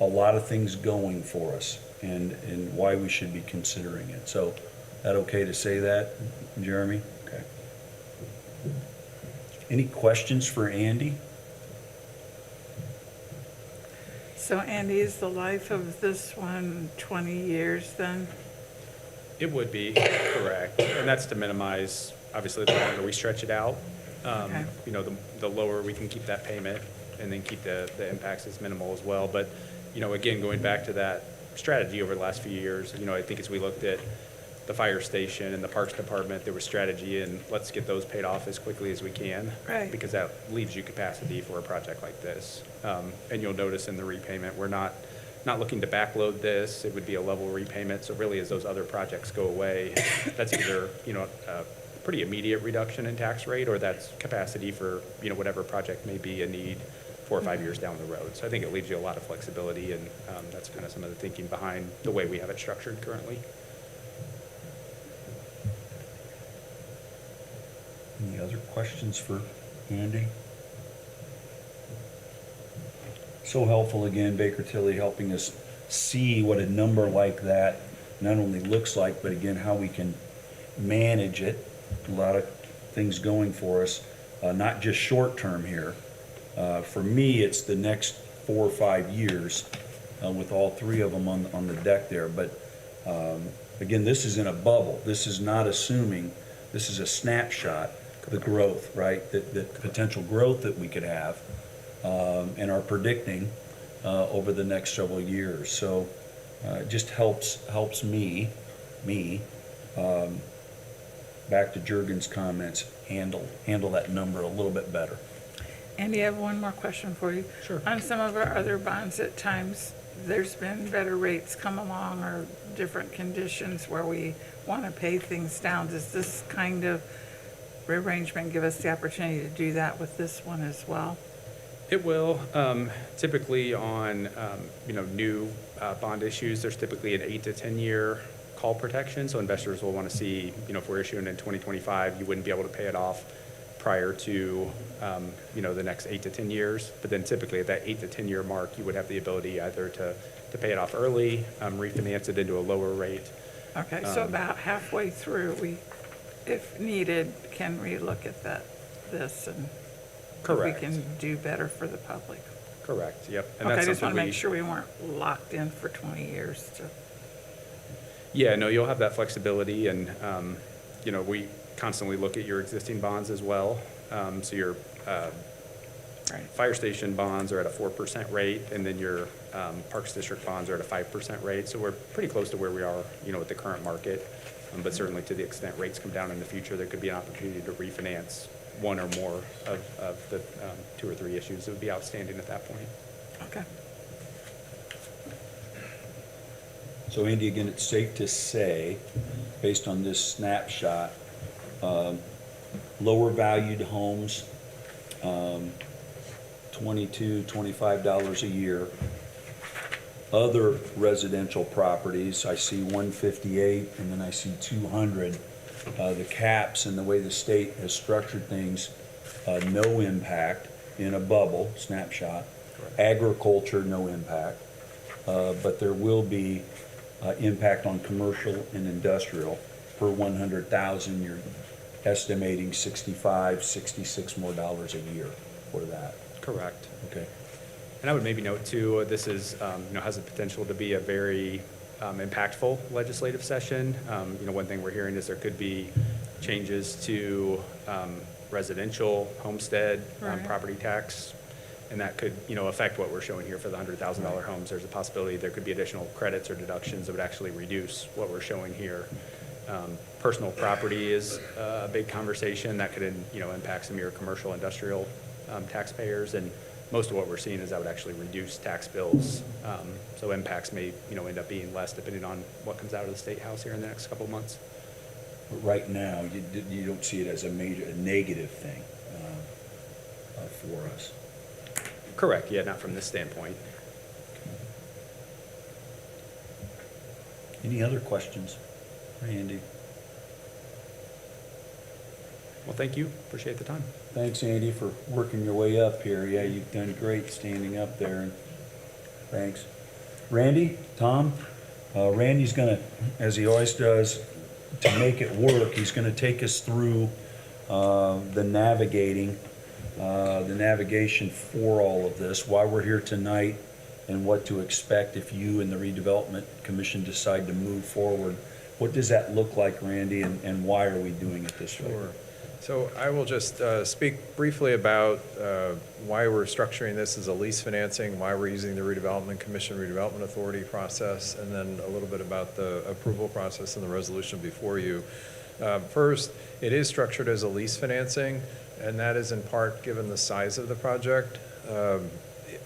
lot of things going for us, and why we should be considering it. So, that okay to say that, Jeremy? Okay. Any questions for Andy? So Andy, is the life of this one 20 years then? It would be, correct. And that's to minimize, obviously, the longer we stretch it out, Okay. the lower we can keep that payment and then keep the impacts as minimal as well. But, again, going back to that strategy over the last few years, I think as we looked at the fire station and the parks department, there was strategy in let's get those paid off as quickly as we can. Right. Because that leaves you capacity for a project like this. And you'll notice in the repayment, we're not looking to backload this. It would be a level repayment. So really, as those other projects go away, that's either, a pretty immediate reduction in tax rate, or that's capacity for, whatever project may be a need 4 or 5 years down the road. So I think it leaves you a lot of flexibility, and that's kind of some of the thinking behind the way we have it structured currently. Any other questions for Andy? So helpful again, Baker Tilly helping us see what a number like that not only looks like, but again, how we can manage it. A lot of things going for us, not just short term here. For me, it's the next 4 or 5 years with all three of them on the deck there. But again, this is in a bubble. This is not assuming, this is a snapshot, the growth, right? The potential growth that we could have and are predicting over the next several years. So it just helps me, back to Jurgen's comments, handle that number a little bit better. Andy, I have one more question for you. Sure. On some of our other bonds, at times, there's been better rates come along or different conditions where we want to pay things down. Does this kind of rearrangement give us the opportunity to do that with this one as well? It will. Typically on, new bond issues, there's typically an 8 to 10 year call protection. So investors will want to see, if we're issuing in 2025, you wouldn't be able to pay it off prior to, the next 8 to 10 years. But then typically at that 8 to 10 year mark, you would have the ability either to pay it off early, refinance it into a lower rate. Okay, so about halfway through, we, if needed, can relook at this and Correct. we can do better for the public. Correct, yep. And Okay, I that's just want to something make sure we weren't locked in for 20 years to. Yeah, no, you'll have that flexibility, and, we constantly look at your existing bonds as well. So your fire station bonds are at a 4% rate, and then your Parks District bonds are at a 5% rate. So we're pretty close to where we are, with the current market. But certainly to the extent rates come down in the future, there could be an opportunity to refinance one or more of the 2 or 3 issues that would be outstanding at that point. Okay. So Andy, again, it's safe to say, based on this snapshot, lower valued homes, $22, $25 a year. Other residential properties, I see 158 and then I see 200. The caps and the way the state has structured things, no impact in a bubble, snapshot. Agriculture, no impact. But there will be impact on commercial and industrial. Per 100,000, you're estimating $66 more a year for that. Correct. Okay. And I would maybe note too, this is, has the potential to be a very impactful legislative session. One thing we're hearing is there could be changes to residential, homestead, Right. property tax, and that could, affect what we're showing here for the $100,000 homes. There's a possibility there could be additional credits or deductions that would actually reduce what we're showing here. Personal property is a big conversation that could, impact some of your commercial, industrial taxpayers, and most of what we're seeing is that would actually reduce tax bills. So impacts may, end up being less depending on what comes out of the State House here in the next couple of months. But right now, you don't see it as a negative thing for us. Correct, yeah, not from this standpoint. Any other questions, Andy? Well, thank you, appreciate the time. Thanks, Andy, for working your way up here. Yeah, you've done great standing up there. And thanks. Randy, Tom, Randy's gonna, as he always does, to make it work, he's gonna take us through the navigation for all of this, why we're here tonight, and what to expect if you and the redevelopment commission decide to move forward. What does that look like, Randy, and why are we doing it this way? Sure. So I will just speak briefly about why we're structuring this as a lease financing, why we're using the Redevelopment Commission Redevelopment Authority process, and then a little bit about the approval process and the resolution before you. First, it is structured as a lease financing, and that is in part given the size of the project.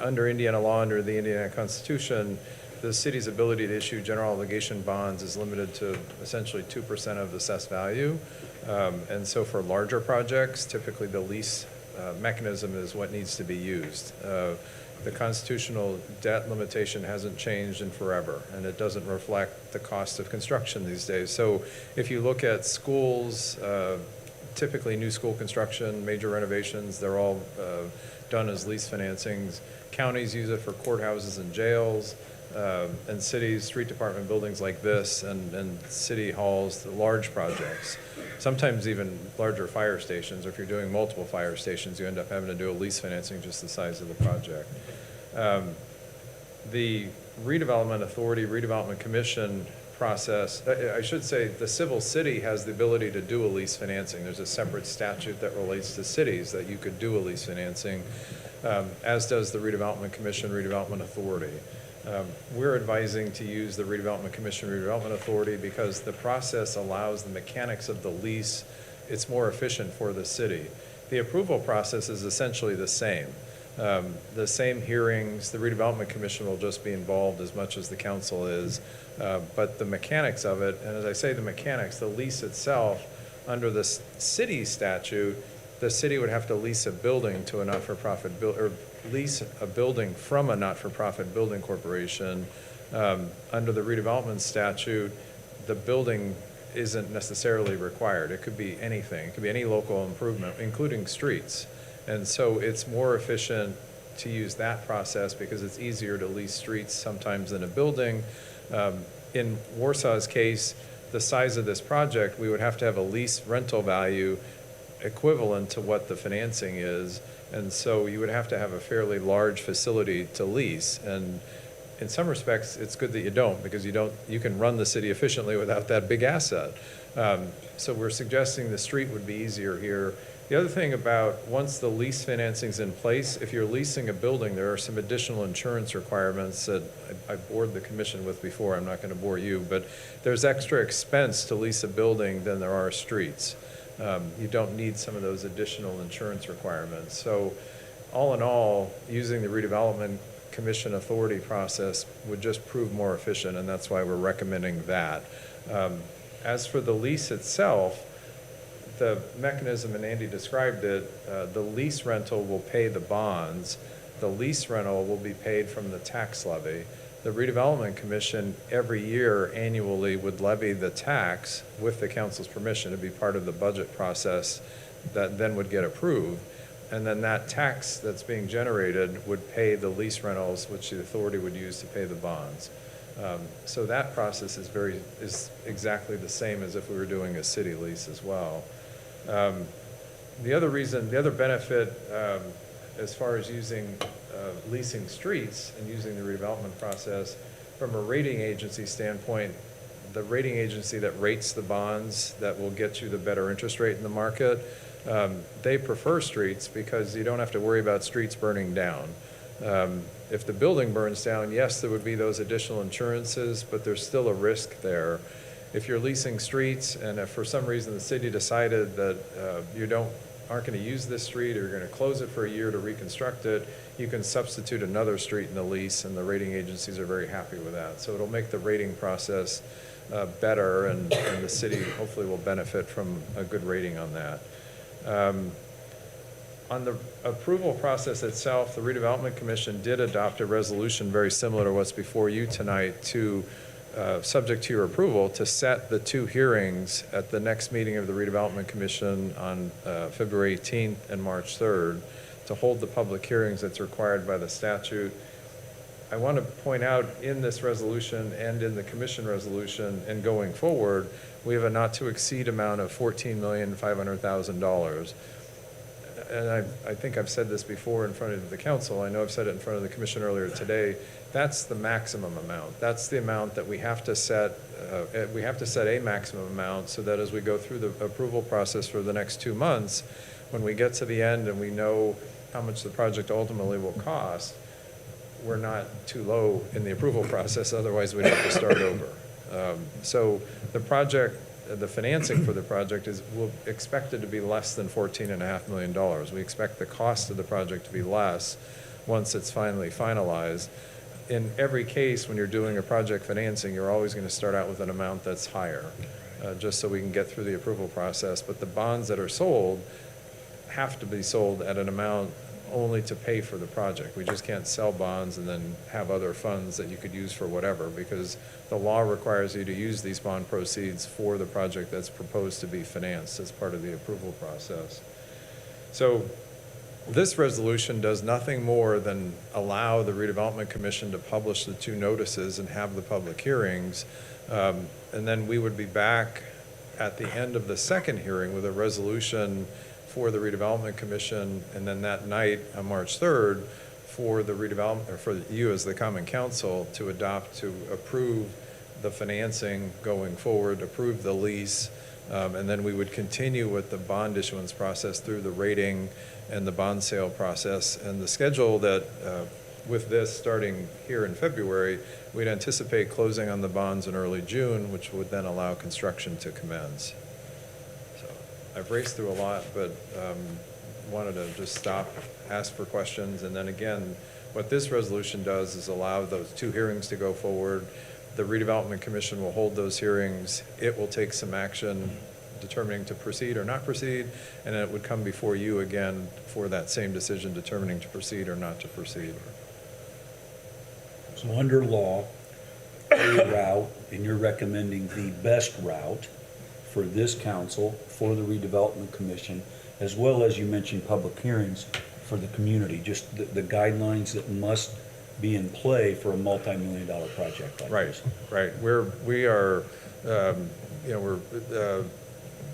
Under Indiana law, under the Indiana Constitution, the city's ability to issue general obligation bonds is limited to essentially 2% of the assessed value. And so for larger projects, typically the lease mechanism is what needs to be used. The constitutional debt limitation hasn't changed in forever, and it doesn't reflect the cost of construction these days. So if you look at schools, typically new school construction, major renovations, they're all done as lease financings. Counties use it for courthouses and jails, and cities, street department buildings like this, and city halls, the large projects. Sometimes even larger fire stations, or if you're doing multiple fire stations, you end up having to do a lease financing just the size of the project. The redevelopment authority, redevelopment commission process, I should say the civil city has the ability to do a lease financing. There's a separate statute that relates to cities that you could do a lease financing, as does the redevelopment commission, redevelopment authority. We're advising to use the redevelopment commission, redevelopment authority because the process allows the mechanics of the lease. It's more efficient for the city. The approval process is essentially the same. The same hearings, the redevelopment commission will just be involved as much as the council is, but the mechanics of it, and as I say the mechanics, the lease itself, under the city statute, the city would have to lease a building to a not-for-profit, or lease a building from a not-for-profit building corporation. Under the redevelopment statute, the building isn't necessarily required. It could be anything. It could be any local improvement, including streets. And so it's more efficient to use that process because it's easier to lease streets sometimes than a building. In Warsaw's case, the size of this project, we would have to have a lease rental value equivalent to what the financing is. And so you would have to have a fairly large facility to lease. And in some respects, it's good that you don't, because you can run the city efficiently without that big asset. So we're suggesting the street would be easier here. The other thing about once the lease financing's in place, if you're leasing a building, there are some additional insurance requirements that I bored the commission with before. I'm not going to bore you, but there's extra expense to lease a building than there are streets. You don't need some of those additional insurance requirements. So all in all, using the redevelopment commission authority process would just prove more efficient, and that's why we're recommending that. As for the lease itself, the mechanism, and Andy described it, the lease rental will pay the bonds. The lease rental will be paid from the tax levy. The redevelopment commission every year annually would levy the tax with the council's permission to be part of the budget process that then would get approved. And then that tax that's being generated would pay the lease rentals, which the authority would use to pay the bonds. So that process is exactly the same as if we were doing a city lease as well. The other benefit, as far as using leasing streets and using the redevelopment process, from a rating agency standpoint, the rating agency that rates the bonds that will get you the better interest rate in the market, they prefer streets because you don't have to worry about streets burning down. If the building burns down, yes, there would be those additional insurances, but there's still a risk there. If you're leasing streets and if for some reason the city decided that aren't going to use this street or you're going to close it for a year to reconstruct it, you can substitute another street in the lease, and the rating agencies are very happy with that. So it'll make the rating process better, and the city hopefully will benefit from a good rating on that. On the approval process itself, the Redevelopment Commission did adopt a resolution very similar to what's before you tonight to subject to your approval, to set the 2 hearings at the next meeting of the Redevelopment Commission on February 18th and March 3rd, to hold the public hearings that's required by the statute. I want to point out in this resolution and in the commission resolution and going forward, we have a not to exceed amount of $14,500,000. And I think I've said this before in front of the council. I know I've said it in front of the commission earlier today. That's the maximum amount. That's the amount that we have to set. We have to set a maximum amount so that as we go through the approval process for the next 2 months, when we get to the end and we know how much the project ultimately will cost, we're not too low in the approval process. Otherwise, we'd have to start over. So the project, the financing for the project will expected to be less than $14.5 million. We expect the cost of the project to be less once it's finally finalized. In every case, when you're doing a project financing, you're always going to start out with an amount that's higher, just so we can get through the approval process. But the bonds that are sold have to be sold at an amount only to pay for the project. We just can't sell bonds and then have other funds that you could use for whatever, because the law requires you to use these bond proceeds for the project that's proposed to be financed as part of the approval process. So this resolution does nothing more than allow the redevelopment commission to publish the 2 notices and have the public hearings. And then we would be back at the end of the second hearing with a resolution for the redevelopment commission, and then that night on March 3rd for the redevelopment, or for you as the common council to adopt, to approve the financing going forward, approve the lease, and then we would continue with the bond issuance process through the rating and the bond sale process. And the schedule that, with this starting here in February, we'd anticipate closing on the bonds in early June, which would then allow construction to commence. So I've raced through a lot, but wanted to just stop, ask for questions, and then again, what this resolution does is allow those 2 hearings to go forward. The redevelopment commission will hold those hearings. It will take some action determining to proceed or not proceed, and then it would come before you again for that same decision determining to proceed or not to proceed. So under law, a route, and you're recommending the best route for this council, for the redevelopment commission, as well as you mentioned public hearings for the community, just the guidelines that must be in play for a multi-million-dollar project like this. Right. We are,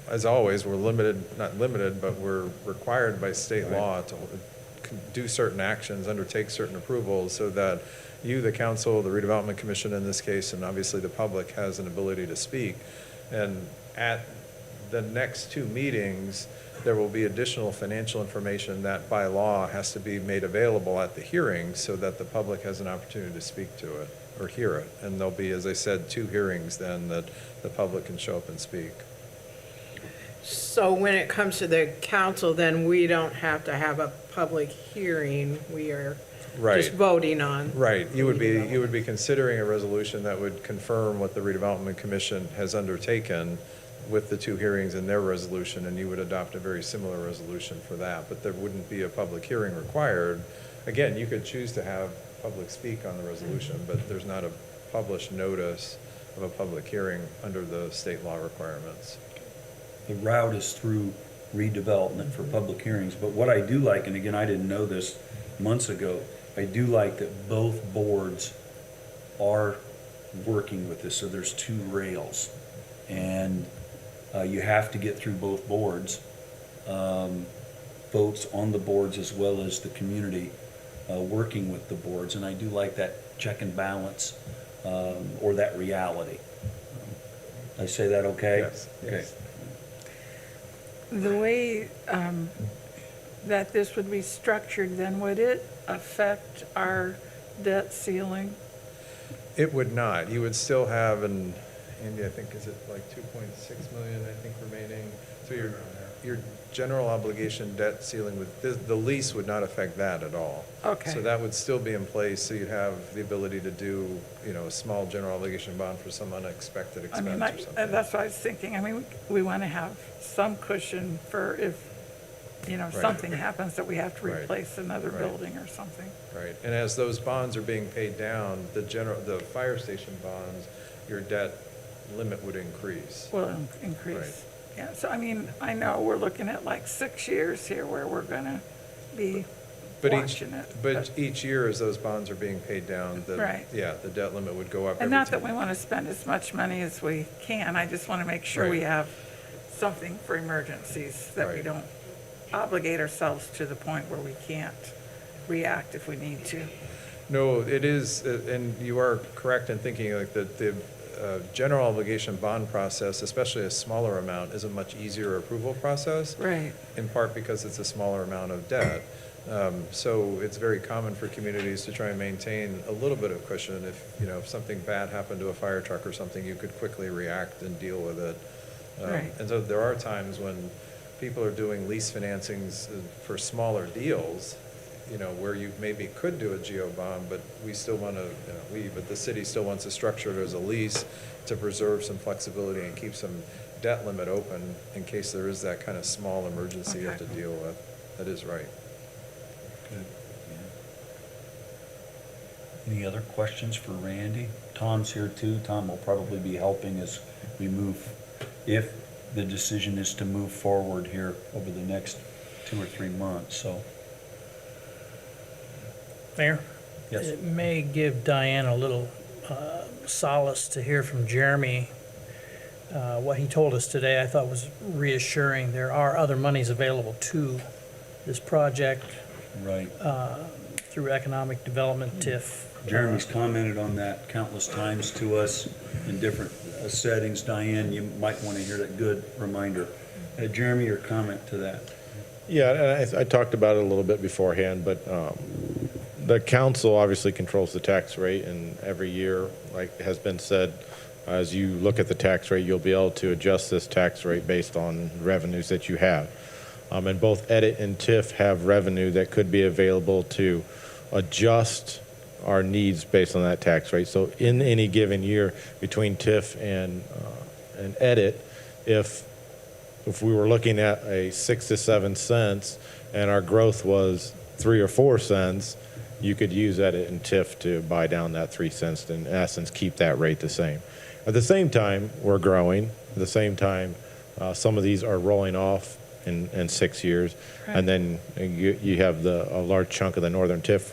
as always, we're limited, not limited, but we're required by state law to do certain actions, undertake certain approvals, so that you, the council, the redevelopment commission in this case, and obviously the public has an ability to speak. And at the next 2 meetings, there will be additional financial information that by law has to be made available at the hearing so that the public has an opportunity to speak to it or hear it. And there'll be, as I said, 2 hearings then that the public can show up and speak. So when it comes to the council, then we don't have to have a public hearing, we are just voting on. Right, you would be considering a resolution that would confirm what the redevelopment commission has undertaken with the 2 hearings in their resolution, and you would adopt a very similar resolution for that, but there wouldn't be a public hearing required. Again, you could choose to have public speak on the resolution, but there's not a published notice of a public hearing under the state law requirements. The route is through redevelopment for public hearings, but what I do like, and again, I didn't know this months ago, I do like that both boards are working with this, so there's 2 rails. And you have to get through both boards, votes on the boards as well as the community working with the boards. And I do like that check and balance, or that reality. I say that okay? Yes. Okay. The way that this would be structured, then would it affect our debt ceiling? It would not. You would still have Andy, I think, is it like 2.6 million, I think, remaining? So your general obligation debt ceiling would, the lease would not affect that at all. Okay. So that would still be in place, so you'd have the ability to do, a small general obligation bond for some unexpected expense or something. That's what I was thinking. I mean, we want to have some cushion for if, something happens that we have to replace another building or something. Right, and as those bonds are being paid down, the fire station bonds, your debt limit would increase. Will increase. Yeah, so I mean, I know we're looking at like 6 years here where we're going to be watching it. But each year as those bonds are being paid down, the debt limit would go up every And not time. that we want to spend as much money as we can, I just want to make sure we have something for emergencies, that we don't obligate ourselves to the point where we can't react if we need to. No, it is, and you are correct in thinking like that the general obligation bond process, especially a smaller amount, is a much easier approval process. Right. In part because it's a smaller amount of debt. So it's very common for communities to try and maintain a little bit of cushion. If something bad happened to a fire truck or something, you could quickly react and deal with it. And so there are times when people are doing lease financings for smaller deals, where you maybe could do a geo bond, but we still want to, but the city still wants to structure it as a lease to preserve some flexibility and keep some debt limit open in case there is that kind of small emergency you have to deal with. That is right. Any other questions for Randy? Tom's here too. Tom will probably be helping as we move, if the decision is to move forward here over the next 2 or 3 months, so. Mayor? Yes. It may give Diane a little solace to hear from Jeremy. What he told us today, I thought was reassuring. There are other monies available to this project Right. through economic development TIF. Jeremy's commented on that countless times to us in different settings. Diane, you might want to hear that good reminder. Jeremy, your comment to that? Yeah, and I talked about it a little bit beforehand, but the council obviously controls the tax rate, and every year, like has been said, as you look at the tax rate, you'll be able to adjust this tax rate based on revenues that you have. And both EDIT and TIF have revenue that could be available to adjust our needs based on that tax rate. So in any given year between TIF and EDIT, if we were looking at a 6 to 7 cents and our growth was 3 or 4 cents, you could use EDIT and TIF to buy down that 3 cents and in essence keep that rate the same. At the same time, we're growing. At the same time, some of these are rolling off in 6 years. Right. And then you have a large chunk of the northern TIF,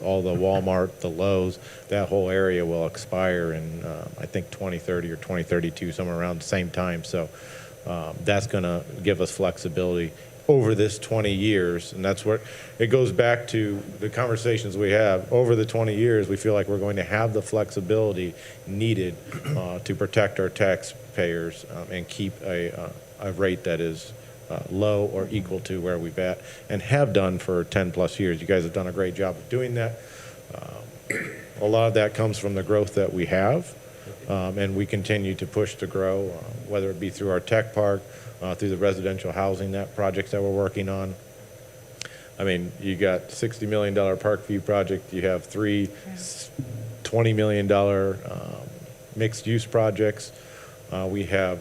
all the Walmart, the Lowe's, that whole area will expire in, I think, 2030 or 2032, somewhere around the same time. So that's going to give us flexibility over this 20 years. And that's where it goes back to the conversations we have. Over the 20 years, we feel like we're going to have the flexibility needed to protect our taxpayers and keep a rate that is low or equal to where we've at and have done for 10 plus years. You guys have done a great job of doing that. A lot of that comes from the growth that we have, and we continue to push to grow, whether it be through our tech park, through the residential housing projects that we're working on. I mean, you got $60 million Parkview project. You have 3 $20 million mixed-use projects. We have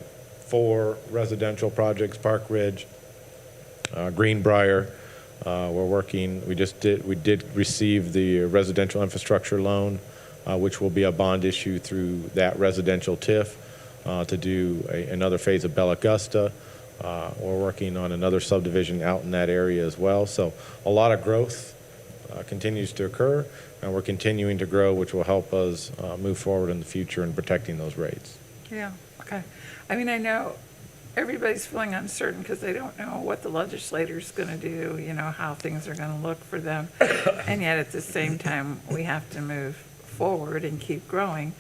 4 residential projects, Park Ridge, Greenbrier. We did receive the residential infrastructure loan, which will be a bond issue through that residential TIF to do another phase of Bella Augusta. We're working on another subdivision out in that area as well. So a lot of growth continues to occur, and we're continuing to grow, which will help us move forward in the future in protecting those rates. Yeah, okay. I mean, I know everybody's feeling uncertain because they don't know what the legislator's going to do, you know, how things are going to look for them. And yet at the same time, we have to move forward and keep growing.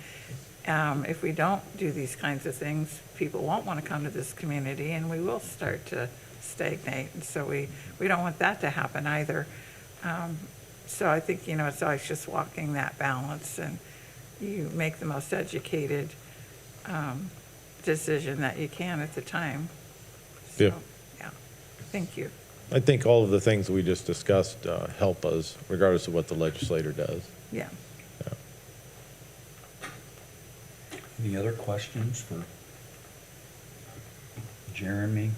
If we don't do these kinds of things, people won't want to come to this community and we will start to stagnate. And so we don't want that to happen either. So I think, you know, it's always just walking that balance, and you make the most educated decision that you can at the time. So, yeah. Thank you. I think all of the things we just discussed help us, regardless of what the legislator does. Yeah. Any other questions for Jeremy?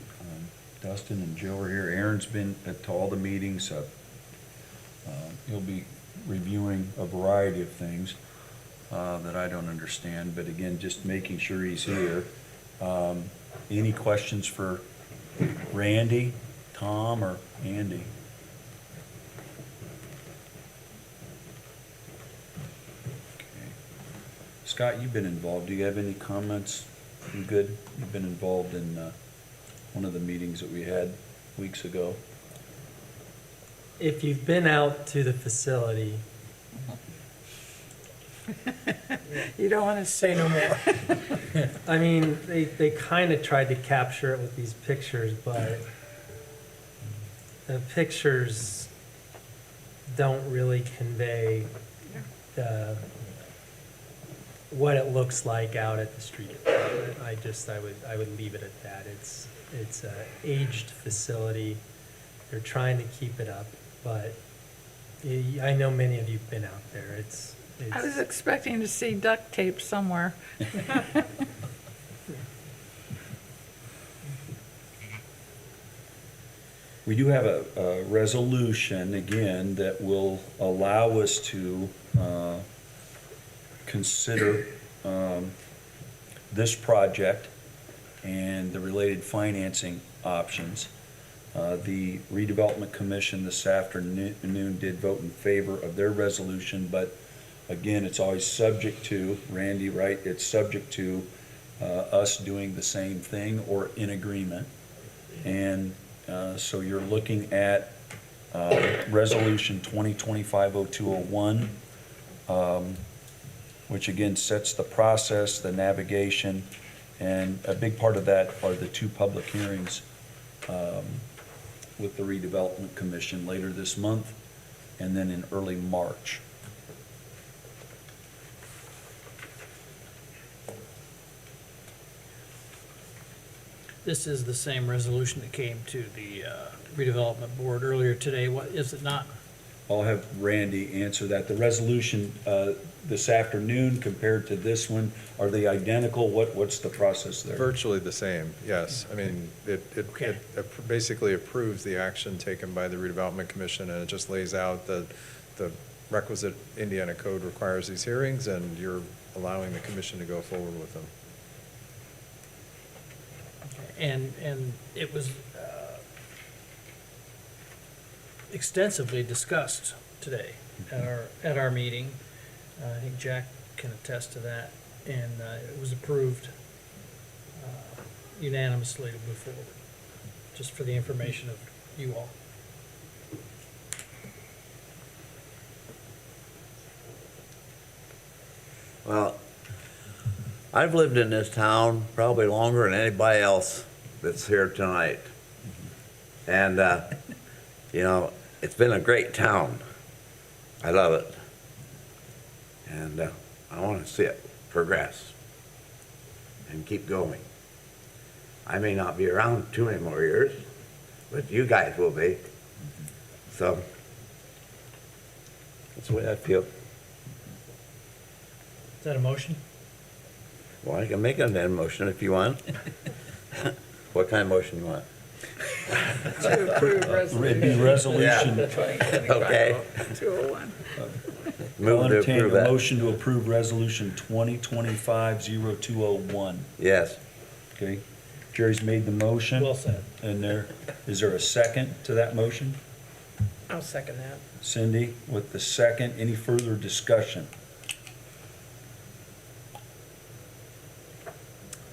Dustin and Joe are here. Aaron's been to all the meetings. He'll be reviewing a variety of things that I don't understand, but again, just making sure he's here. Any questions for Randy, Tom, or Andy? Okay. Scott, you've been involved. Do you have any comments? You good? You've been involved in one of the meetings that we had weeks ago. If you've been out to the facility, You don't want to say no more. I mean, they kind of tried to capture it with these pictures, but the pictures don't really convey what it looks like out at the street. I would leave it at that. It's an aged facility. They're trying to keep it up, but I know many of you've been out there. I was expecting to see duct tape somewhere. We do have a resolution, again, that will allow us to consider this project and the related financing options. The redevelopment commission this afternoon did vote in favor of their resolution, but again, it's always subject to, Randy, right? It's subject to us doing the same thing or in agreement. And so you're looking at Resolution 2025-0201, which again sets the process, the navigation, and a big part of that are the 2 public hearings with the redevelopment commission later this month and then in early March. This is the same resolution that came to the redevelopment board earlier today. What, is it not? I'll have Randy answer that. The resolution this afternoon compared to this one, are they identical? What's the process there? Virtually the same, yes. I mean, it basically approves the action taken by the redevelopment commission, and it just lays out the requisite Indiana code requires these hearings, and you're allowing the commission to go forward with them. And it was extensively discussed today at our meeting. I think Jack can attest to that, and it was approved unanimously to move forward, just for the information of you all. Well, I've lived in this town probably longer than anybody else that's here tonight. And, you know, it's been a great town. I love it. And I want to see it progress and keep going. I may not be around too many more years, but you guys will be. So that's the way I feel. Is that a motion? Well, I can make an motion if you want. What kind of motion you want? To approve It'd be resolution. resolution. Okay. 201. I'll Move to entertain approve a that. motion to approve resolution 2025-0201. Yes. Okay, Jerry's made the motion. Well said. And is there a second to that motion? I'll second that. Cindy with the second. Any further discussion?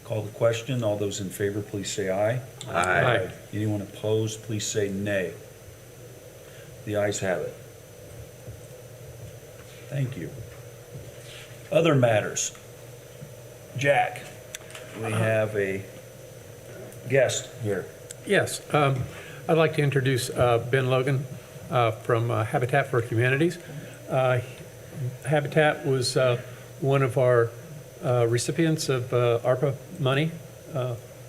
Call the question. All those in favor, please say aye. Aye. Anyone opposed, please say nay. The ayes have it. Thank you. Other matters. Jack, we have a guest here. Yes, I'd like to introduce Ben Logan from Habitat for Humanities. Habitat was one of our recipients of ARPA money,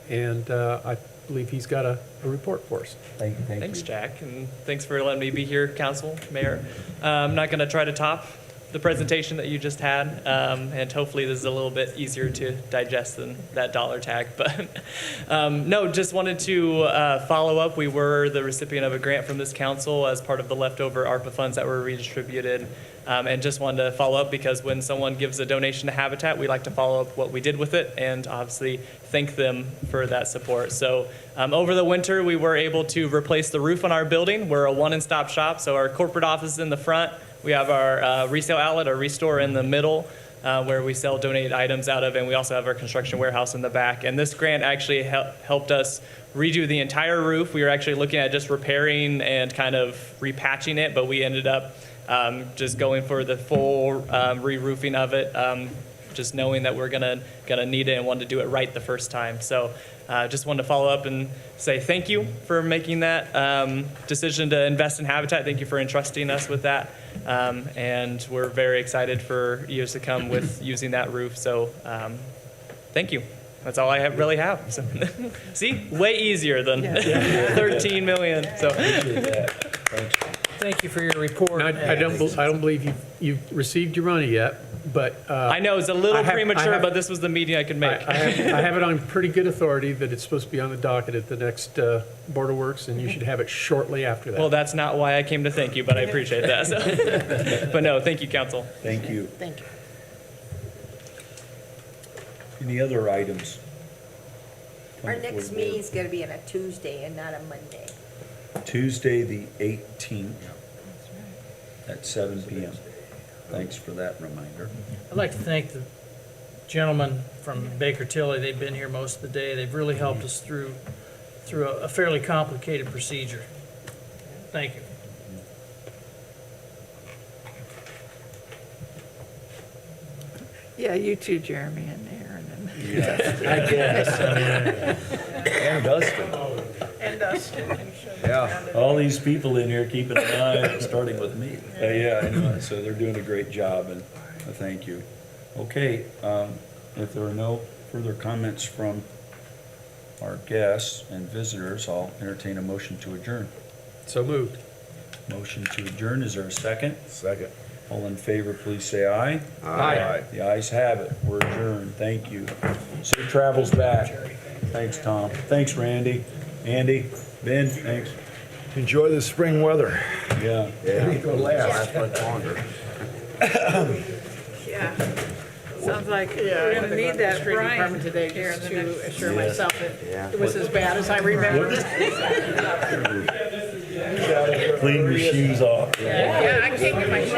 and I believe he's got a report for us. Thank you. Thanks, Jack, and thanks for letting me be here, Council, Mayor. I'm not going to try to top the presentation that you just had, and hopefully this is a little bit easier to digest than that dollar tag. But no, just wanted to follow up. We were the recipient of a grant from this council as part of the leftover ARPA funds that were redistributed, and just wanted to follow up because when someone gives a donation to Habitat, we like to follow up what we did with it and obviously thank them for that support. So over the winter, we were able to replace the roof on our building. We're a one-and-stop shop, so our corporate office is in the front. We have our resale outlet, our restore in the middle, where we sell donated items out of, and we also have our construction warehouse in the back. And this grant actually helped us redo the entire roof. We were actually looking at just repairing and kind of repatching it, but we ended up just going for the full re-roofing of it, just knowing that we're gonna need it and wanted to do it right the first time. So just wanted to follow up and say thank you for making that decision to invest in Habitat. Thank you for entrusting us with that. And we're very excited for years to come with using that roof. So thank you. That's all I really have. So, see, way easier than 13 million. So Thanks. Thank you for your report. I don't believe you've received your money yet. But I know it's a little I premature, have- but this was the meeting I could make. I have it on pretty good authority that it's supposed to be on the docket at the next Board of Works, and you should have it shortly after that. Well, that's not why I came to thank you, but I appreciate that. So. But no, thank you, council. Thank you. Thank you. Any other items? Our next meeting's gonna be on a Tuesday and not a Monday. Tuesday, the 18th at 7 PM. Thanks for that reminder. I'd like to thank the gentlemen from Baker Tilly. They've been here most of the day. They've really helped us through a fairly complicated procedure. Thank you. Yeah, you too, Jeremy and Aaron. I guess. And Dustin. And Dustin. Yeah. All these people in here keeping an eye, starting with me. Yeah, I know, so they're doing a great job, and thank you. Okay, if there are no further comments from our guests and visitors, I'll entertain a motion to adjourn. So moved. Motion to adjourn, is there a second? Second. All in favor, please say aye. Aye. The ayes have it, we're adjourned, thank you. Safe travels back. Thanks, Tom. Thanks, Randy. Andy, Ben, thanks. Enjoy the spring weather. Yeah. It'll last much longer. Yeah. Sounds like Yeah, we're I gonna had to go need to the that street Brian department today here in just the to next. assure Yeah. myself that it was as bad as I remembered. Clean your shoes off. Yeah, I can't get my shoes.